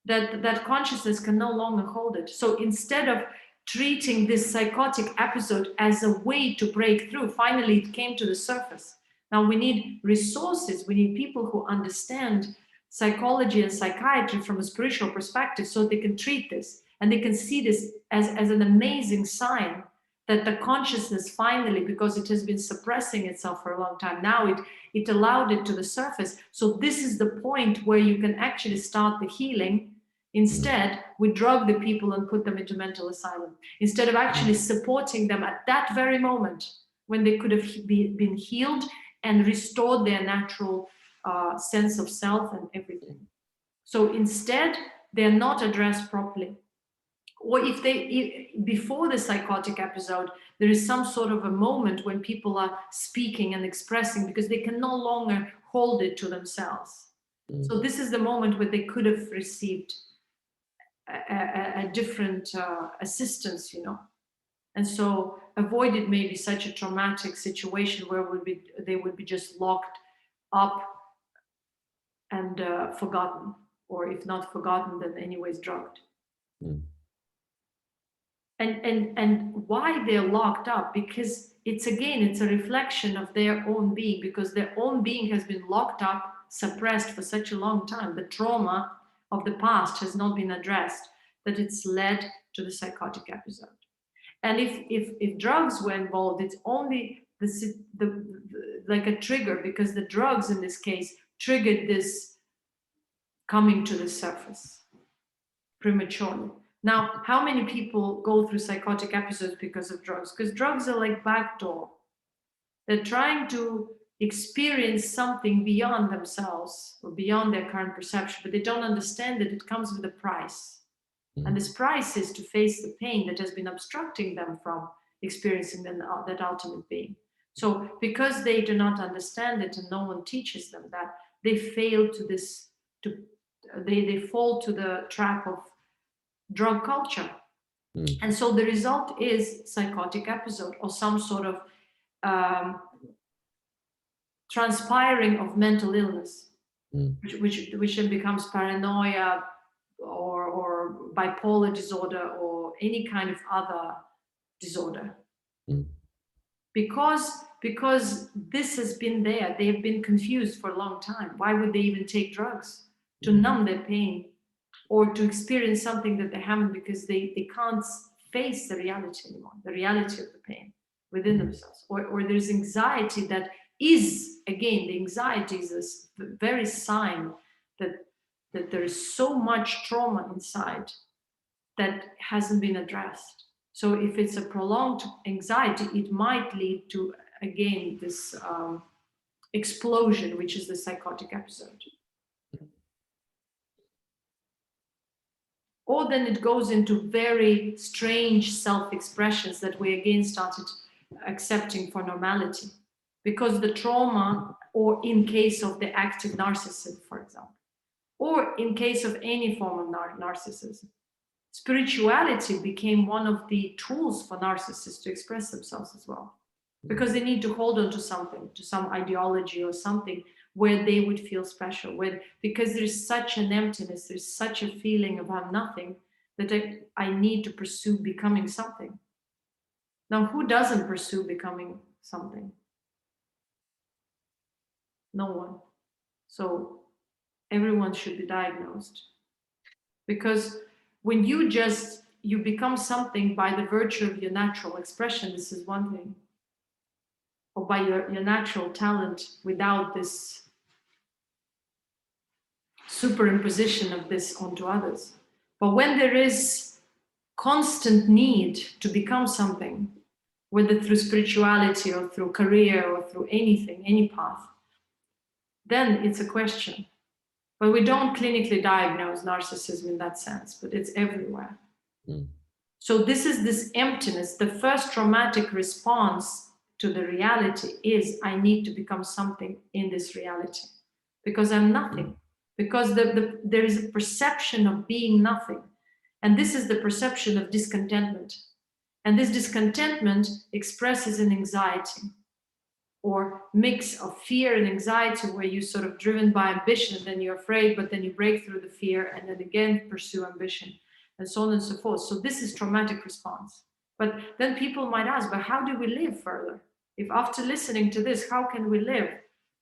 that consciousness can no longer hold it. So instead of treating this psychotic episode as a way to break through, finally it came to the surface. Now we need resources, we need people who understand psychology and psychiatry from a spiritual perspective so they can treat this and they can see this as an amazing sign that the consciousness finally, because it has been suppressing itself for a long time, now it allowed it to the surface. So this is the point where you can actually start the healing. Instead, we drug the people and put them into mental asylum, instead of actually supporting them at that very moment when they could have been healed and restored their natural sense of self and everything. So instead, they're not addressed properly. Or if before the psychotic episode, there is some sort of a moment when people are speaking and expressing because they can no longer hold it to themselves. So this is the moment where they could have received a different assistance, and so avoided maybe such a traumatic situation where they would be just locked up and forgotten, or if not forgotten, then anyways drugged. And why they're locked up? Because it's a reflection of their own being, because their own being has been locked up, suppressed for such a long time. The trauma of the past has not been addressed, that it's led to the psychotic episode. And if drugs were involved, it's only like a trigger, because the drugs in this case triggered this coming to the surface prematurely. Now, how many people go through psychotic episodes because of drugs? Because drugs are like backdoor. They're trying to experience something beyond themselves or beyond their current perception, but they don't understand that it comes with a price. And this price is to face the pain that has been obstructing them from experiencing that ultimate being. So because they do not understand it and no one teaches them that, they fail to this, they fall to the trap of drug culture. And so the result is psychotic episode, or some sort of transpiring of mental illness, which then becomes paranoia or bipolar disorder or any kind of other disorder. Because this has been there, they have been confused for a long time. Why would they even take drugs? To numb their pain, or to experience something that they haven't, because they can't face the reality anymore, the reality of the pain within themselves. Or there's anxiety that is, again, the anxiety is a very sign that there is so much trauma inside that hasn't been addressed. So if it's a prolonged anxiety, it might lead to, again, this explosion, which is the psychotic episode. Or then it goes into very strange self-expressions that we again started accepting for normality. Because the trauma, or in case of the active narcissism, for example, or in case of any form of narcissism, spirituality became one of the tools for narcissists to express themselves as well. Because they need to hold on to something, to some ideology or something where they would feel special, because there's such an emptiness, there's such a feeling of I'm nothing, that I need to pursue becoming something. Now, who doesn't pursue becoming something? No one. So everyone should be diagnosed. Because when you become something by the virtue of your natural expression, this is one thing. Or by your natural talent without this superimposition of this onto others. But when there is constant need to become something, whether through spirituality or through career or through anything, any path, then it's a question. But we don't clinically diagnose narcissism in that sense, but it's everywhere. So this is this emptiness. The first traumatic response to the reality is, I need to become something in this reality because I'm nothing. Because there is a perception of being nothing. And this is the perception of discontentment. And this discontentment expresses an anxiety or mix of fear and anxiety, where you're sort of driven by ambition, then you're afraid, but then you break through the fear and then again pursue ambition, and so on and so forth. So this is traumatic response. But then people might ask, but how do we live further? If after listening to this, how can we live?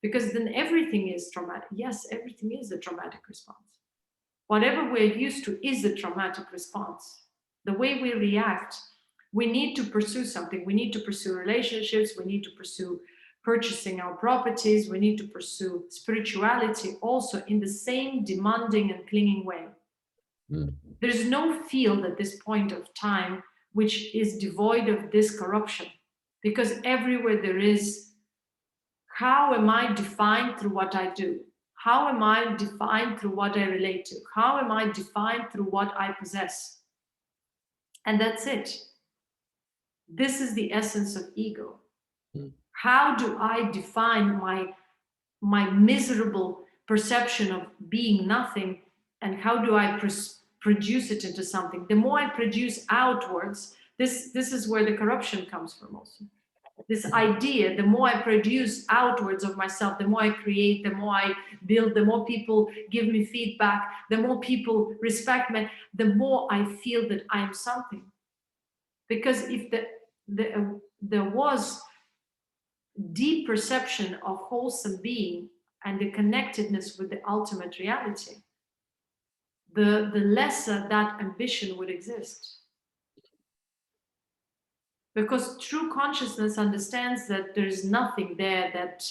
Because then everything is traumatic. Yes, everything is a traumatic response. Whatever we're used to is a traumatic response. The way we react, we need to pursue something. We need to pursue relationships. We need to pursue purchasing our properties. We need to pursue spirituality also in the same demanding and clinging way. There is no field at this point of time which is devoid of this corruption, because everywhere there is, how am I defined through what I do? How am I defined through what I relate to? How am I defined through what I possess? And that's it. This is the essence of ego. How do I define my miserable perception of being nothing, and how do I produce it into something? The more I produce outwards, this is where the corruption comes from also. This idea, the more I produce outwards of myself, the more I create, the more I build, the more people give me feedback, the more people respect me, the more I feel that I am something. Because if there was deep perception of wholesome being and the connectedness with the ultimate reality, the lesser that ambition would exist. Because true consciousness understands that there is nothing there that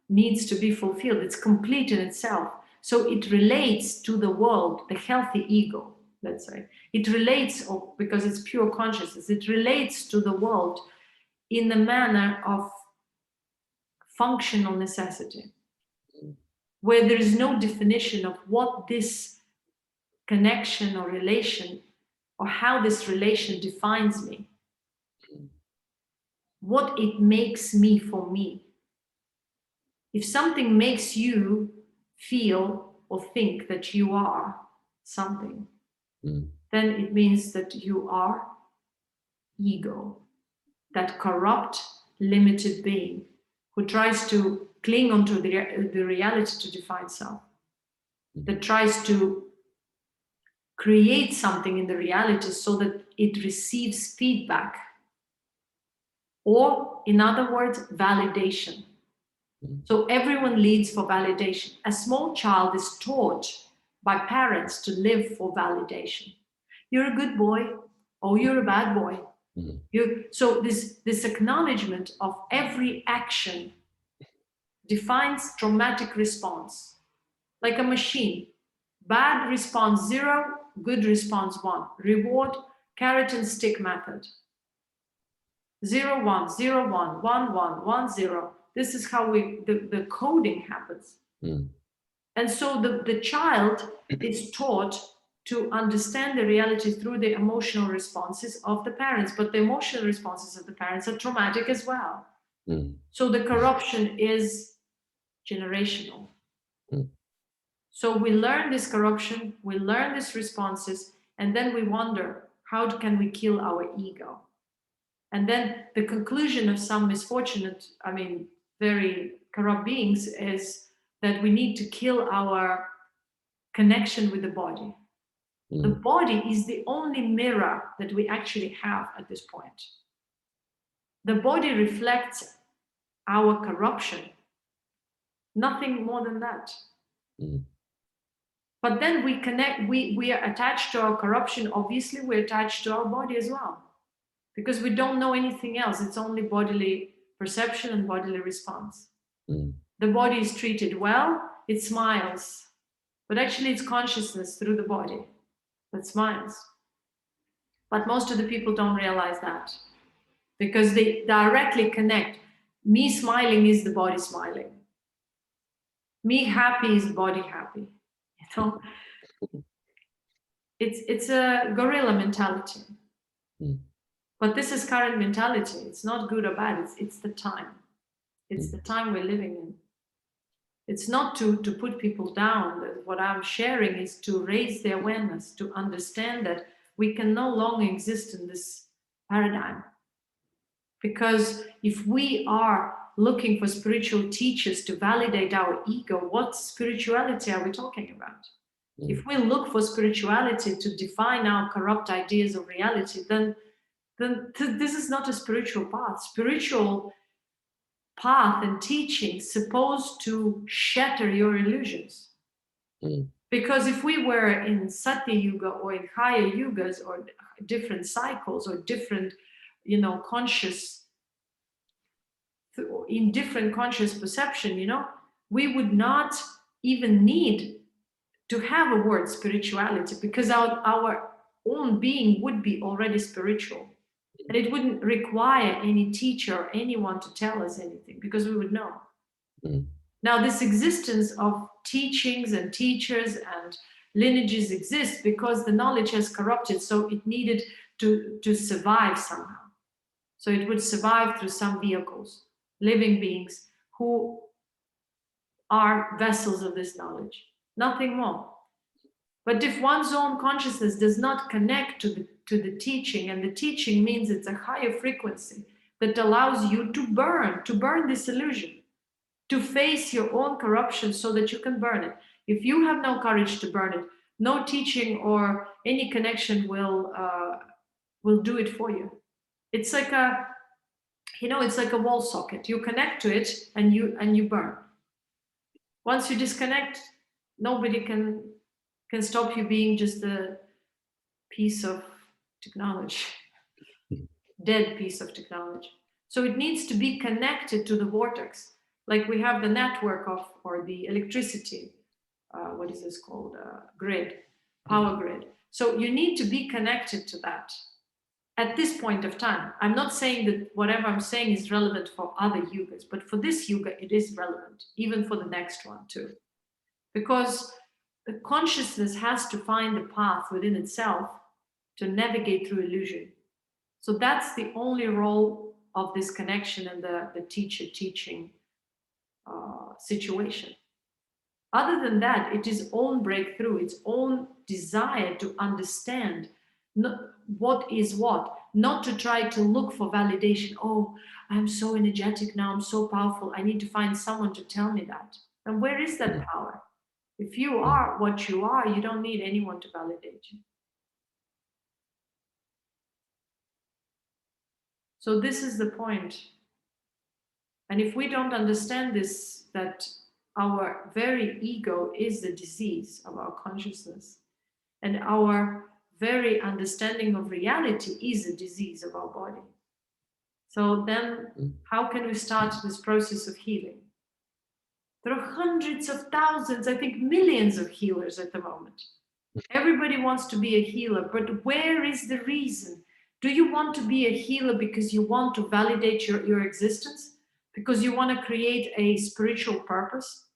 needs to be fulfilled. It's complete in itself. So it relates to the world, the healthy ego, let's say. It relates, because it's pure consciousness, it relates to the world in the manner of functional necessity, where there is no definition of what this connection or relation, or how this relation defines me. What it makes me for me. If something makes you feel or think that you are something, then it means that you are ego, that corrupt, limited being who tries to cling onto the reality to define self, that tries to create something in the reality so that it receives feedback. Or, in other words, validation. So everyone leads for validation. A small child is taught by parents to live for validation. You're a good boy, or you're a bad boy. So this acknowledgement of every action defines traumatic response. Like a machine. Bad response 0, good response 1. Reward, carrot and stick method. 0, 1, 0, 1, 1, 1, 1, 0. This is how the coding happens. And so the child is taught to understand the reality through the emotional responses of the parents, but the emotional responses of the parents are traumatic as well. So the corruption is generational. So we learn this corruption, we learn these responses, and then we wonder, how can we kill our ego? And then the conclusion of some misfortunate, very corrupt beings is that we need to kill our connection with the body. The body is the only mirror that we actually have at this point. The body reflects our corruption. Nothing more than that. But then we connect, we are attached to our corruption. Obviously, we're attached to our body as well. Because we don't know anything else. It's only bodily perception and bodily response. The body is treated well, it smiles. But actually it's consciousness through the body that smiles. But most of the people don't realize that, because they directly connect. Me smiling is the body smiling. Me happy is the body happy. You know, it's a gorilla mentality. But this is current mentality. It's not good or bad. It's the time. It's the time we're living in. It's not to put people down. What I'm sharing is to raise the awareness, to understand that we can no longer exist in this paradigm. Because if we are looking for spiritual teachers to validate our ego, what spirituality are we talking about? If we look for spirituality to define our corrupt ideas of reality, then this is not a spiritual path. Spiritual path and teaching supposed to shatter your illusions. Because if we were in Satya Yuga or in higher yugas or different cycles or different, conscious, in different conscious perception, we would not even need to have a word spirituality, because our own being would be already spiritual. And it wouldn't require any teacher or anyone to tell us anything, because we would know. Now, this existence of teachings and teachers and lineages exists because the knowledge has corrupted, so it needed to survive somehow. So it would survive through some vehicles, living beings who are vessels of this knowledge. Nothing more. But if one's own consciousness does not connect to the teaching, and the teaching means it's a higher frequency that allows you to burn this illusion, to face your own corruption so that you can burn it. If you have no courage to burn it, no teaching or any connection will do it for you. It's like it's like a wall socket. You connect to it and you burn. Once you disconnect, nobody can stop you being just a piece of technology, dead piece of technology. So it needs to be connected to the vortex. Like we have the network or the electricity, what is this called? Grid, power grid. So you need to be connected to that at this point of time. I'm not saying that whatever I'm saying is relevant for other yugas, but for this yuga, it is relevant, even for the next one too. Because the consciousness has to find the path within itself to navigate through illusion. So that's the only role of this connection and the teacher-teaching situation. Other than that, it is own breakthrough, its own desire to understand what is what, not to try to look for validation. Oh, I'm so energetic now, I'm so powerful, I need to find someone to tell me that. And where is that power? If you are what you are, you don't need anyone to validate you. So this is the point. And if we don't understand this, that our very ego is the disease of our consciousness, and our very understanding of reality is a disease of our body. So then how can we start this process of healing? There are hundreds of thousands, I think millions of healers at the moment. Everybody wants to be a healer, but where is the reason? Do you want to be a healer because you want to validate your existence? Because you want to create a spiritual purpose?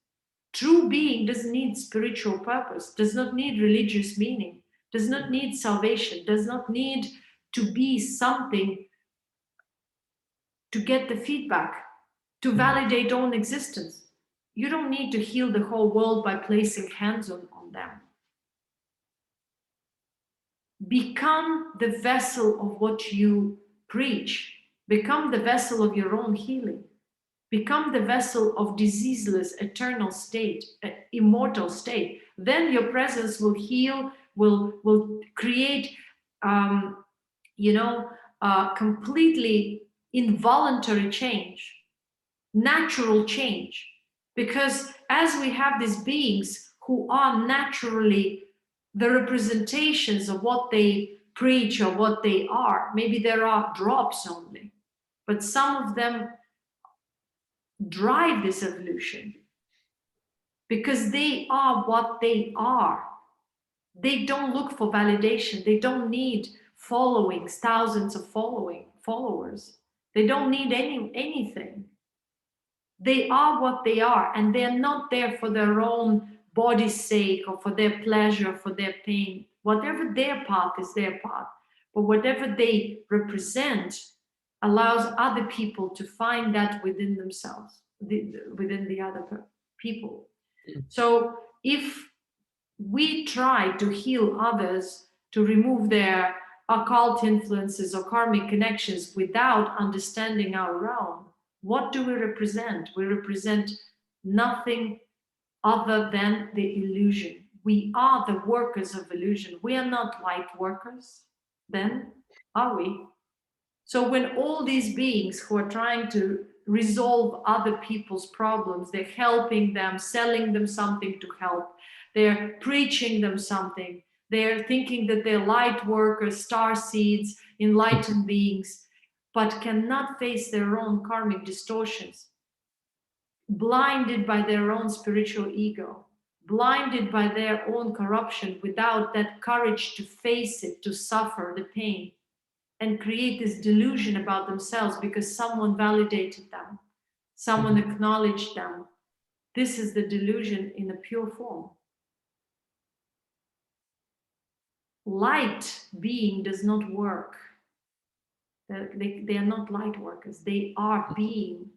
True being doesn't need spiritual purpose, does not need religious meaning, does not need salvation, does not need to be something to get the feedback, to validate own existence. You don't need to heal the whole world by placing hands on them. Become the vessel of what you preach. Become the vessel of your own healing. Become the vessel of diseaseless, eternal state, immortal state. Then your presence will heal, will create, completely involuntary change, natural change. Because as we have these beings who are naturally the representations of what they preach or what they are, maybe there are drops only, but some of them drive this evolution. because they are what they are. They don't look for validation. They don't need followings, thousands of followers. They don't need anything. They are what they are, and they're not there for their own body's sake or for their pleasure, for their pain. Whatever their path is their path, but whatever they represent allows other people to find that within themselves, within the other people. So if we try to heal others, to remove their occult influences or karmic connections without understanding our own, what do we represent? We represent nothing other than the illusion. We are the workers of illusion. We are not light workers, then, are we? So when all these beings who are trying to resolve other people's problems, they're helping them, selling them something to help, they're preaching them something, they're thinking that they're light workers, star seeds, enlightened beings, but cannot face their own karmic distortions, blinded by their own spiritual ego, blinded by their own corruption, without that courage to face it, to suffer the pain, and create this delusion about themselves because someone validated them, someone acknowledged them. This is the delusion in a pure form. Light being does not work. They are not light workers. They are being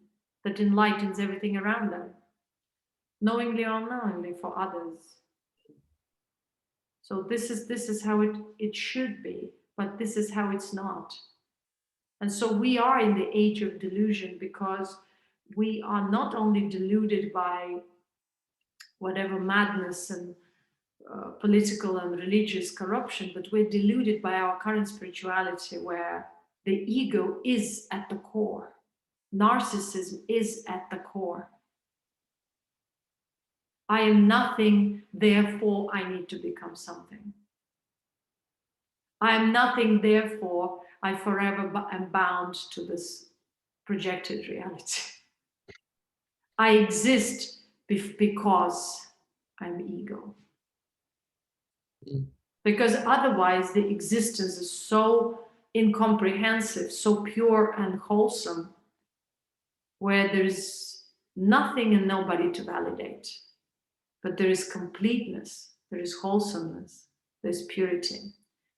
that enlightens everything around them, knowingly or unknowingly, for others. So this is how it should be, but this is how it's not. And so we are in the age of delusion because we are not only deluded by whatever madness and political and religious corruption, but we're deluded by our current spirituality, where the ego is at the core. Narcissism is at the core. I am nothing, therefore I need to become something. I am nothing, therefore I forever am bound to this projected reality. I exist because I'm ego. Because otherwise the existence is so incomprehensive, so pure and wholesome, where there is nothing and nobody to validate. But there is completeness, there is wholesomeness, there is purity.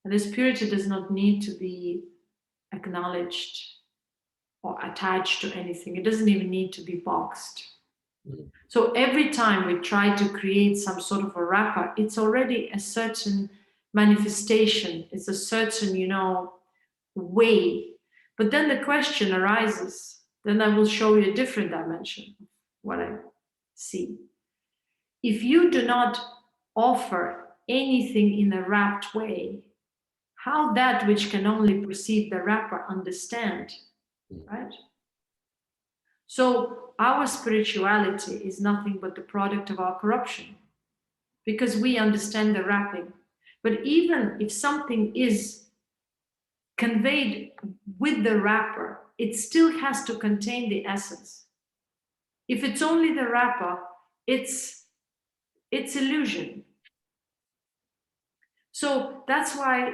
And this purity does not need to be acknowledged or attached to anything. It doesn't even need to be boxed. So every time we try to create some sort of a wrapper, it's already a certain manifestation. It's a certain, way. But then the question arises, then I will show you a different dimension of what I see. If you do not offer anything in a wrapped way, how that which can only perceive the wrapper understand, right? So our spirituality is nothing but the product of our corruption, because we understand the wrapping. But even if something is conveyed with the wrapper, it still has to contain the essence. If it's only the wrapper, it's illusion. So that's why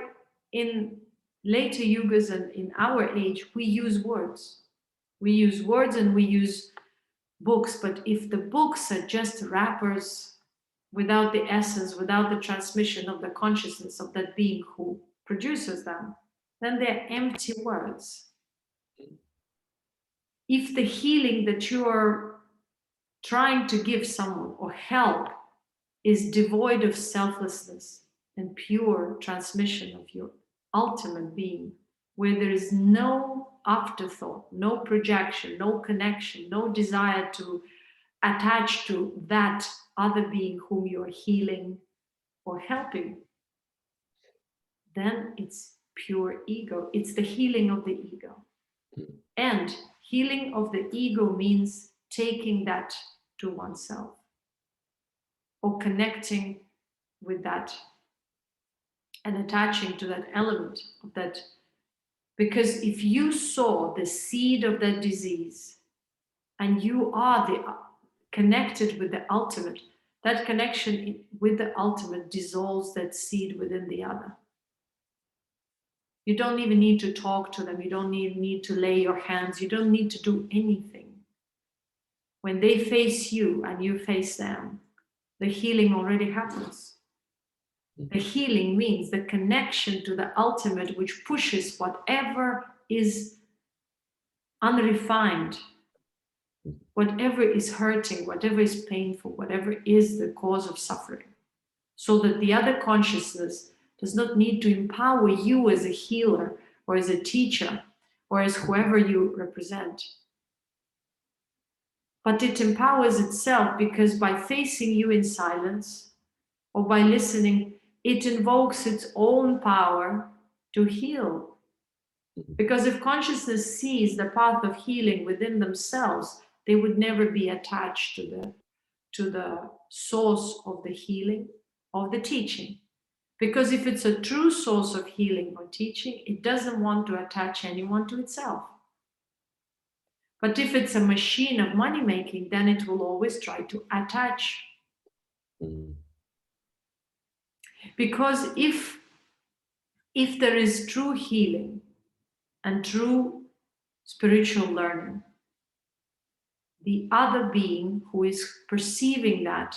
in later yugas and in our age, we use words. We use words and we use books, but if the books are just wrappers without the essence, without the transmission of the consciousness of that being who produces them, then they're empty words. If the healing that you're trying to give someone or help is devoid of selflessness and pure transmission of your ultimate being, where there is no afterthought, no projection, no connection, no desire to attach to that other being whom you are healing or helping, then it's pure ego. It's the healing of the ego. And healing of the ego means taking that to oneself or connecting with that and attaching to that element of that. Because if you saw the seed of that disease and you are connected with the ultimate, that connection with the ultimate dissolves that seed within the other. You don't even need to talk to them. You don't even need to lay your hands. You don't need to do anything. When they face you and you face them, the healing already happens. The healing means the connection to the ultimate, which pushes whatever is unrefined, whatever is hurting, whatever is painful, whatever is the cause of suffering, so that the other consciousness does not need to empower you as a healer or as a teacher or as whoever you represent. But it empowers itself because by facing you in silence or by listening, it invokes its own power to heal. Because if consciousness sees the path of healing within themselves, they would never be attached to the source of the healing, of the teaching. Because if it's a true source of healing or teaching, it doesn't want to attach anyone to itself. But if it's a machine of money making, then it will always try to attach. Because if there is true healing and true spiritual learning, the other being who is perceiving that,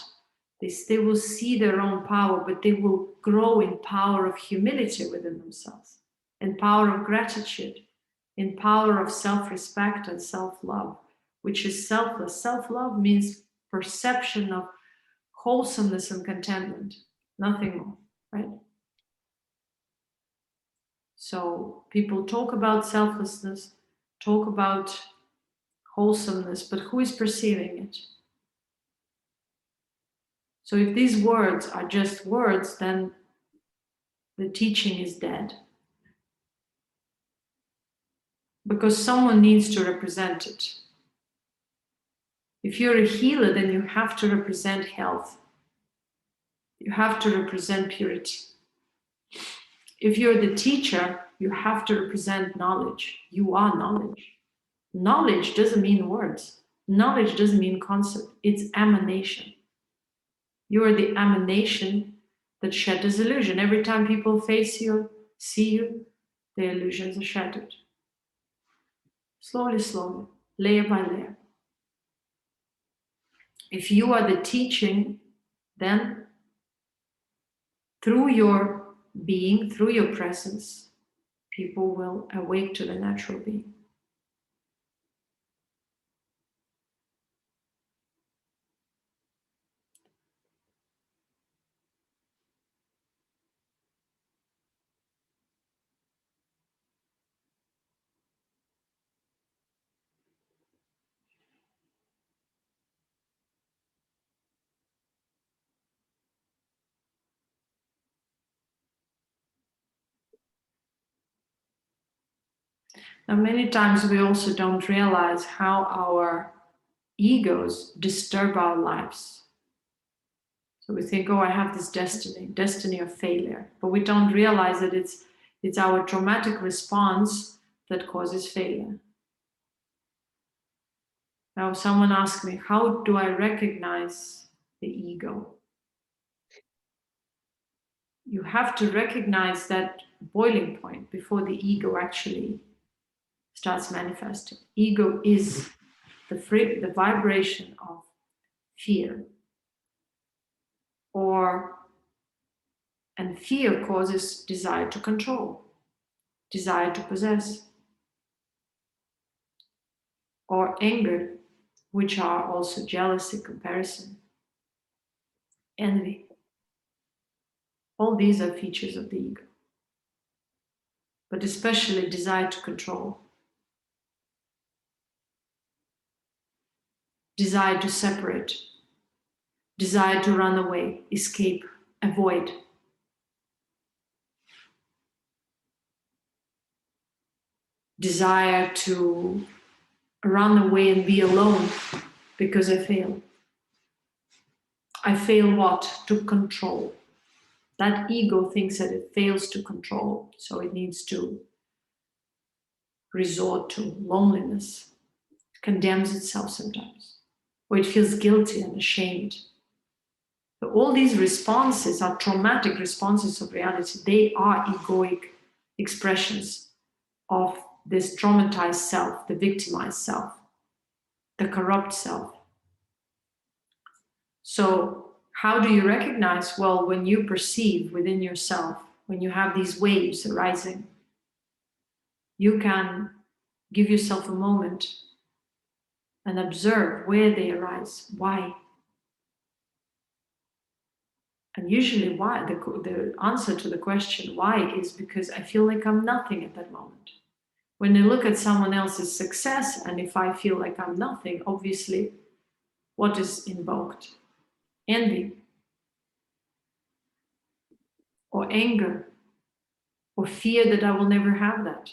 they will see their own power, but they will grow in power of humility within themselves, in power of gratitude, in power of self-respect and self-love, which is selfless. Self-love means perception of wholesomeness and contentment, nothing more, right? So people talk about selflessness, talk about wholesomeness, but who is perceiving it? So if these words are just words, then the teaching is dead. Because someone needs to represent it. If you're a healer, then you have to represent health. You have to represent purity. If you're the teacher, you have to represent knowledge. You are knowledge. Knowledge doesn't mean words. Knowledge doesn't mean concept. It's emanation. You are the emanation that shatters illusion. Every time people face you, see you, the illusions are shattered. Slowly, slowly, layer by layer. If you are the teaching, then through your being, through your presence, people will awake to the natural being. Now, many times we also don't realize how our egos disturb our lives. So we think, oh, I have this destiny of failure. But we don't realize that it's our traumatic response that causes failure. Now, someone asked me, how do I recognize the ego? You have to recognize that boiling point before the ego actually starts manifesting. Ego is the vibration of fear. And fear causes desire to control, desire to possess, or anger, which are also jealousy, comparison, envy. All these are features of the ego, but especially desire to control, desire to separate, desire to run away, escape, avoid. Desire to run away and be alone because I fail. I fail what? To control. That ego thinks that it fails to control, so it needs to resort to loneliness. It condemns itself sometimes, or it feels guilty and ashamed. So all these responses are traumatic responses of reality. They are egoic expressions of this traumatized self, the victimized self, the corrupt self. So how do you recognize? Well, when you perceive within yourself, when you have these waves arising, you can give yourself a moment and observe where they arise, why. And usually why, the answer to the question why is because I feel like I'm nothing at that moment. When I look at someone else's success, and if I feel like I'm nothing, obviously, what is invoked? Envy, or anger, or fear that I will never have that.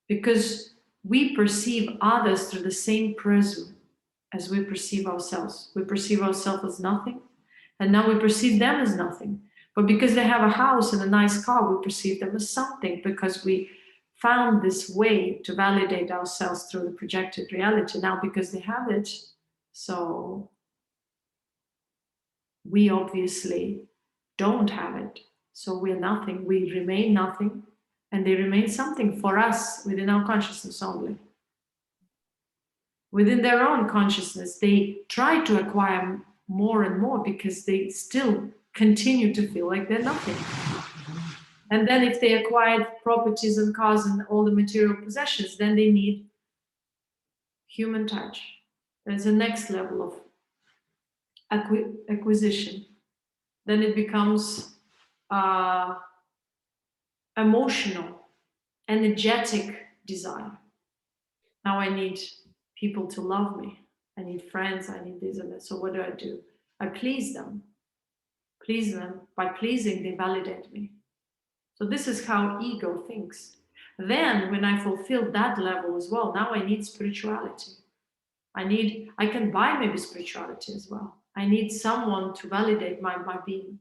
Because we perceive others through the same prism as we perceive ourselves. We perceive ourselves as nothing, and now we perceive them as nothing. But because they have a house and a nice car, we perceive them as something, because we found this way to validate ourselves through the projected reality. Now, because they have it, so we obviously don't have it. So we're nothing, we remain nothing, and they remain something for us within our consciousness only. Within their own consciousness, they try to acquire more and more because they still continue to feel like they're nothing. And then if they acquired properties and cars and all the material possessions, then they need human touch. There's a next level of acquisition. Then it becomes emotional, energetic desire. Now I need people to love me. I need friends, I need this and that. So what do? I please them. Please them. By pleasing, they validate me. So this is how ego thinks. Then when I fulfill that level as well, now I need spirituality. I can buy maybe spirituality as well. I need someone to validate my being.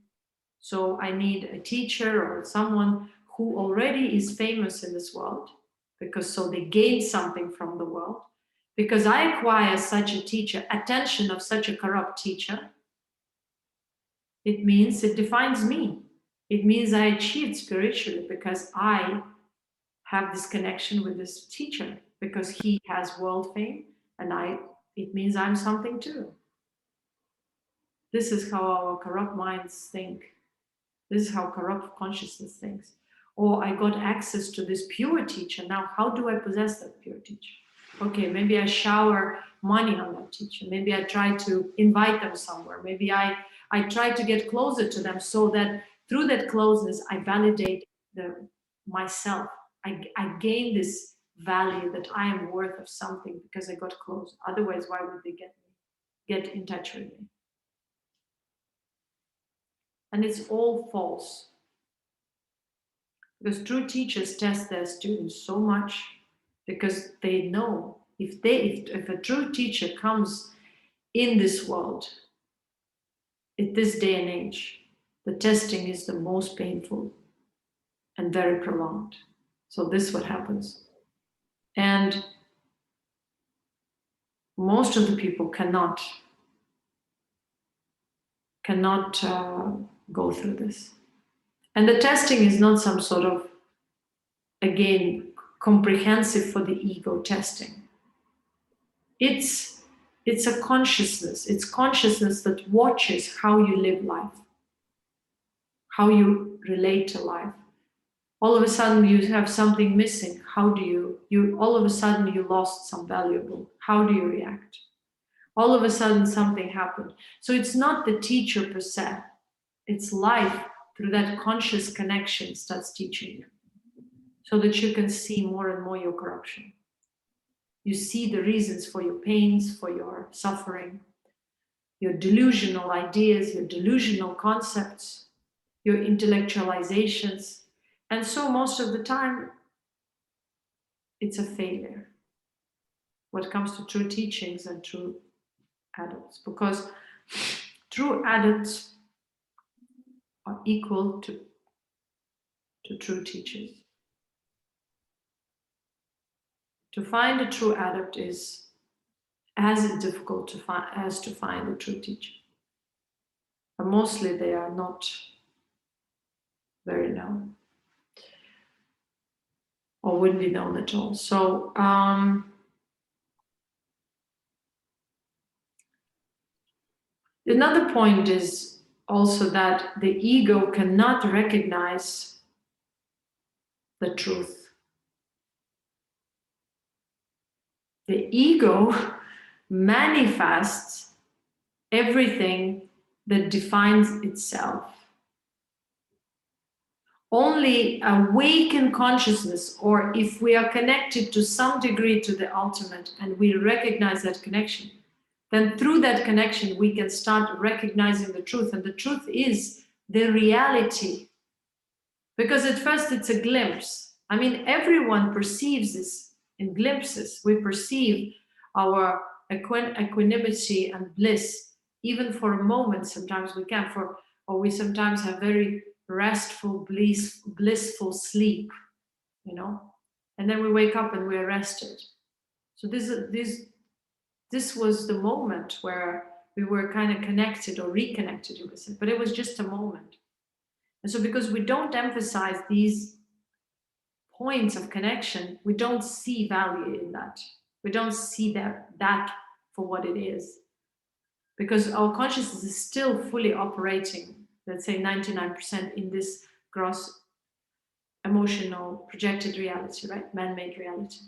So I need a teacher or someone who already is famous in this world, because so they gain something from the world. Because I acquire such a teacher, attention of such a corrupt teacher, it means it defines me. It means I achieved spiritually because I have this connection with this teacher, because he has world fame, and it means I'm something too. This is how our corrupt minds think. This is how corrupt consciousness thinks. Or I got access to this pure teacher. Now, how do I possess that pure teacher? Okay, maybe I shower money on that teacher. Maybe I try to invite them somewhere. Maybe I try to get closer to them, so that through that closeness, I validate myself. I gain this value that I am worth of something because I got close. Otherwise, why would they get in touch with me? And it's all false. Because true teachers test their students so much, because they know if a true teacher comes in this world, at this day and age, the testing is the most painful and very prolonged. So this is what happens. And most of the people cannot go through this. And the testing is not some sort of, again, comprehensive for the ego testing. It's a consciousness. It's consciousness that watches how you live life, how you relate to life. All of a sudden you have something missing. How do you all of a sudden you lost some valuable. How do you react? All of a sudden something happened. So it's not the teacher per se. It's life through that conscious connection starts teaching you, so that you can see more and more your corruption. You see the reasons for your pains, for your suffering, your delusional ideas, your delusional concepts, your intellectualizations. And so most of the time, it's a failure when it comes to true teachings and true adults, because true adults are equal to true teachers. To find a true adept is as difficult to find as to find a true teacher. But mostly they are not very known, or wouldn't be known at all. So another point is also that the ego cannot recognize the truth. The ego manifests everything that defines itself. Only awakened consciousness, or if we are connected to some degree to the ultimate and we recognize that connection, then through that connection we can start recognizing the truth. And the truth is the reality. Because at first it's a glimpse. I mean, everyone perceives this in glimpses. We perceive our equanimity and bliss, even for a moment. Sometimes we can, or we sometimes have very restful, blissful sleep, you know, and then we wake up and we're rested. So this was the moment where we were kind of connected or reconnected, you would say, but it was just a moment. And so because we don't emphasize these points of connection, we don't see value in that. We don't see that for what it is. Because our consciousness is still fully operating, let's say 99% in this gross emotional projected reality, right? Man-made reality.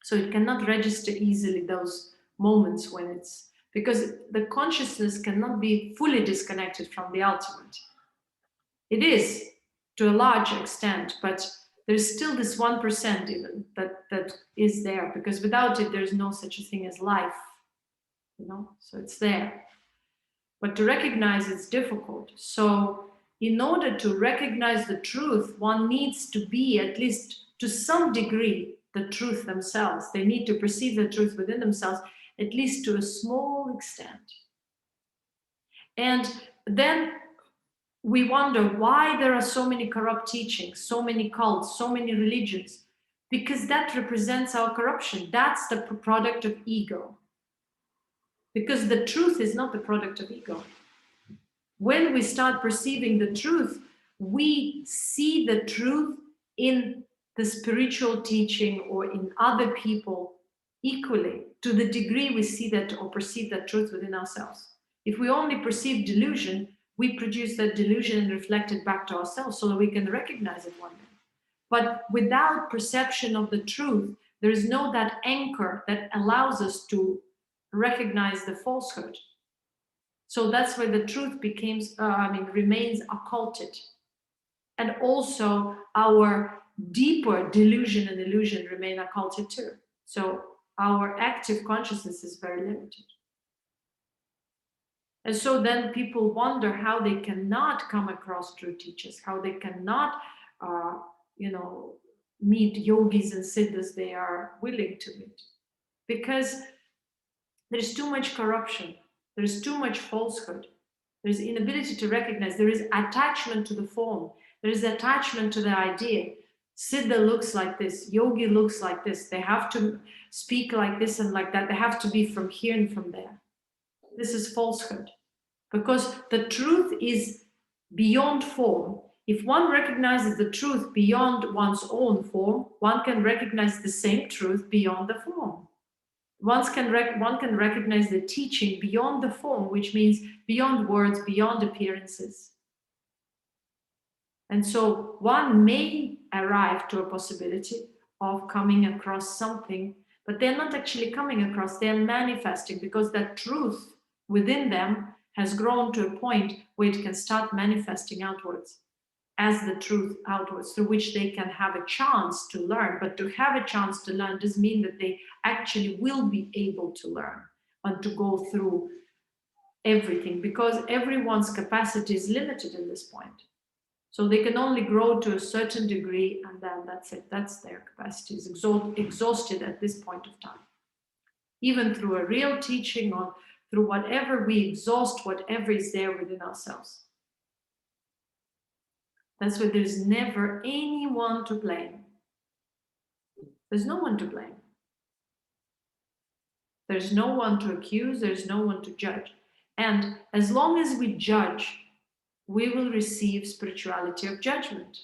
So it cannot register easily those moments when it's, because the consciousness cannot be fully disconnected from the ultimate. It is to a large extent, but there's still this 1% even that is there, because without it, there's no such a thing as life, you know, so it's there. But to recognize it's difficult. So in order to recognize the truth, one needs to be, at least to some degree, the truth themselves. They need to perceive the truth within themselves, at least to a small extent. And then we wonder why there are so many corrupt teachings, so many cults, so many religions, because that represents our corruption. That's the product of ego. Because the truth is not the product of ego. When we start perceiving the truth, we see the truth in the spiritual teaching or in other people equally, to the degree we see that or perceive that truth within ourselves. If we only perceive delusion, we produce that delusion and reflect it back to ourselves so that we can recognize it one day. But without perception of the truth, there is no that anchor that allows us to recognize the falsehood. So that's why the truth remains occulted. And also our deeper delusion and illusion remain occulted too. So our active consciousness is very limited. And so then people wonder how they cannot come across true teachers, how they cannot, meet yogis and siddhas they are willing to meet. Because there's too much corruption, there's too much falsehood, there's inability to recognize, there is attachment to the form, there is attachment to the idea. Siddha looks like this, yogi looks like this, they have to speak like this and like that, they have to be from here and from there. This is falsehood, because the truth is beyond form. If one recognizes the truth beyond one's own form, one can recognize the same truth beyond the form. One can recognize the teaching beyond the form, which means beyond words, beyond appearances. And so one may arrive to a possibility of coming across something, but they're not actually coming across, they're manifesting, because that truth within them has grown to a point where it can start manifesting outwards as the truth outwards, through which they can have a chance to learn. But to have a chance to learn does mean that they actually will be able to learn and to go through everything, because everyone's capacity is limited in this point. So they can only grow to a certain degree, and then that's it. That's their capacity is exhausted at this point of time. Even through a real teaching or through whatever, we exhaust whatever is there within ourselves. That's why there's never anyone to blame. There's no one to blame. There's no one to accuse, there's no one to judge. And as long as we judge, we will receive spirituality of judgment.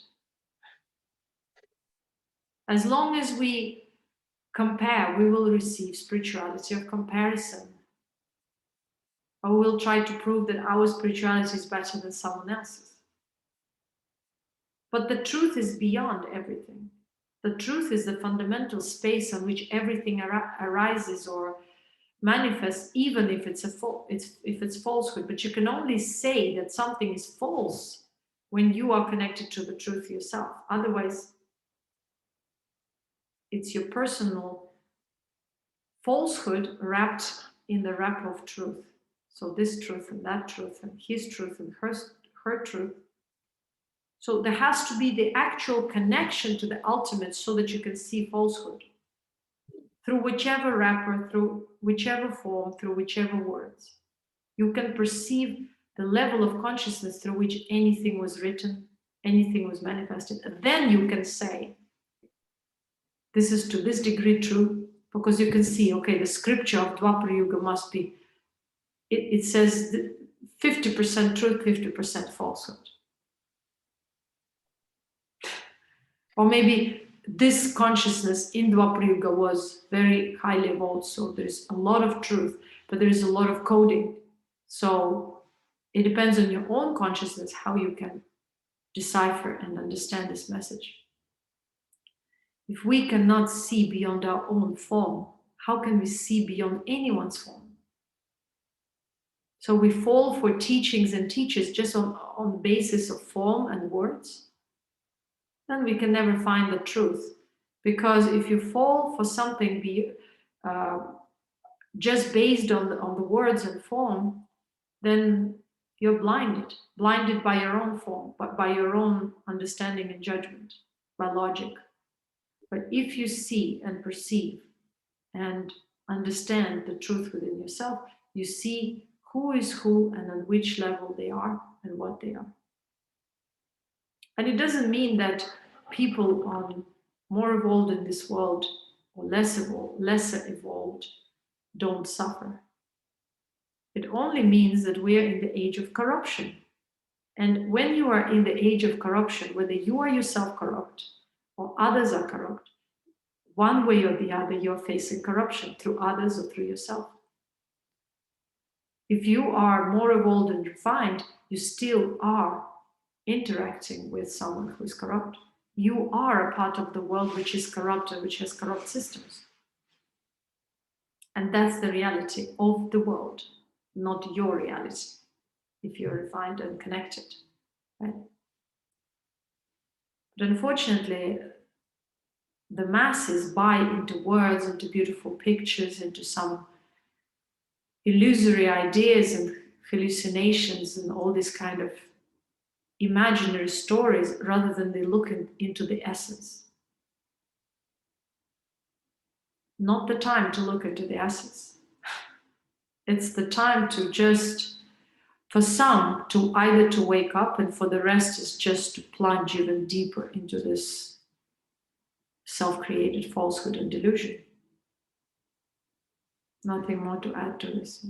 As long as we compare, we will receive spirituality of comparison. Or we'll try to prove that our spirituality is better than someone else's. But the truth is beyond everything. The truth is the fundamental space on which everything arises or manifests, even if it's if it's falsehood. But you can only say that something is false when you are connected to the truth yourself. Otherwise, it's your personal falsehood wrapped in the wrap of truth. So this truth and that truth and his truth and her truth. So there has to be the actual connection to the ultimate so that you can see falsehood. Through whichever wrapper, through whichever form, through whichever words. You can perceive the level of consciousness through which anything was written, anything was manifested. And then you can say, this is to this degree true, because you can see, okay, the scripture of Dwapara Yuga must be, it says 50% truth, 50% falsehood. Or maybe this consciousness in Dwapara Yuga was very highly evolved, so there's a lot of truth, but there is a lot of coding. So it depends on your own consciousness how you can decipher and understand this message. If we cannot see beyond our own form, how can we see beyond anyone's form? So we fall for teachings and teachers just on the basis of form and words. Then we can never find the truth. Because if you fall for something just based on the words and form, then you're blinded by your own form, but by your own understanding and judgment, by logic. But if you see and perceive and understand the truth within yourself, you see who is who and on which level they are and what they are. And it doesn't mean that people are more evolved in this world or lesser evolved don't suffer. It only means that we are in the age of corruption. And when you are in the age of corruption, whether you are yourself corrupt or others are corrupt, one way or the other, you're facing corruption through others or through yourself. If you are more evolved and refined, you still are interacting with someone who is corrupt. You are a part of the world which is corrupt and which has corrupt systems. And that's the reality of the world, not your reality, if you're refined and connected. Right? But unfortunately, the masses buy into words, into beautiful pictures, into some illusory ideas and hallucinations and all these kind of imaginary stories rather than they look into the essence. Not the time to look into the essence. It's the time to just, for some, to either to wake up, and for the rest is just to plunge even deeper into this self-created falsehood and delusion. Nothing more to add to this.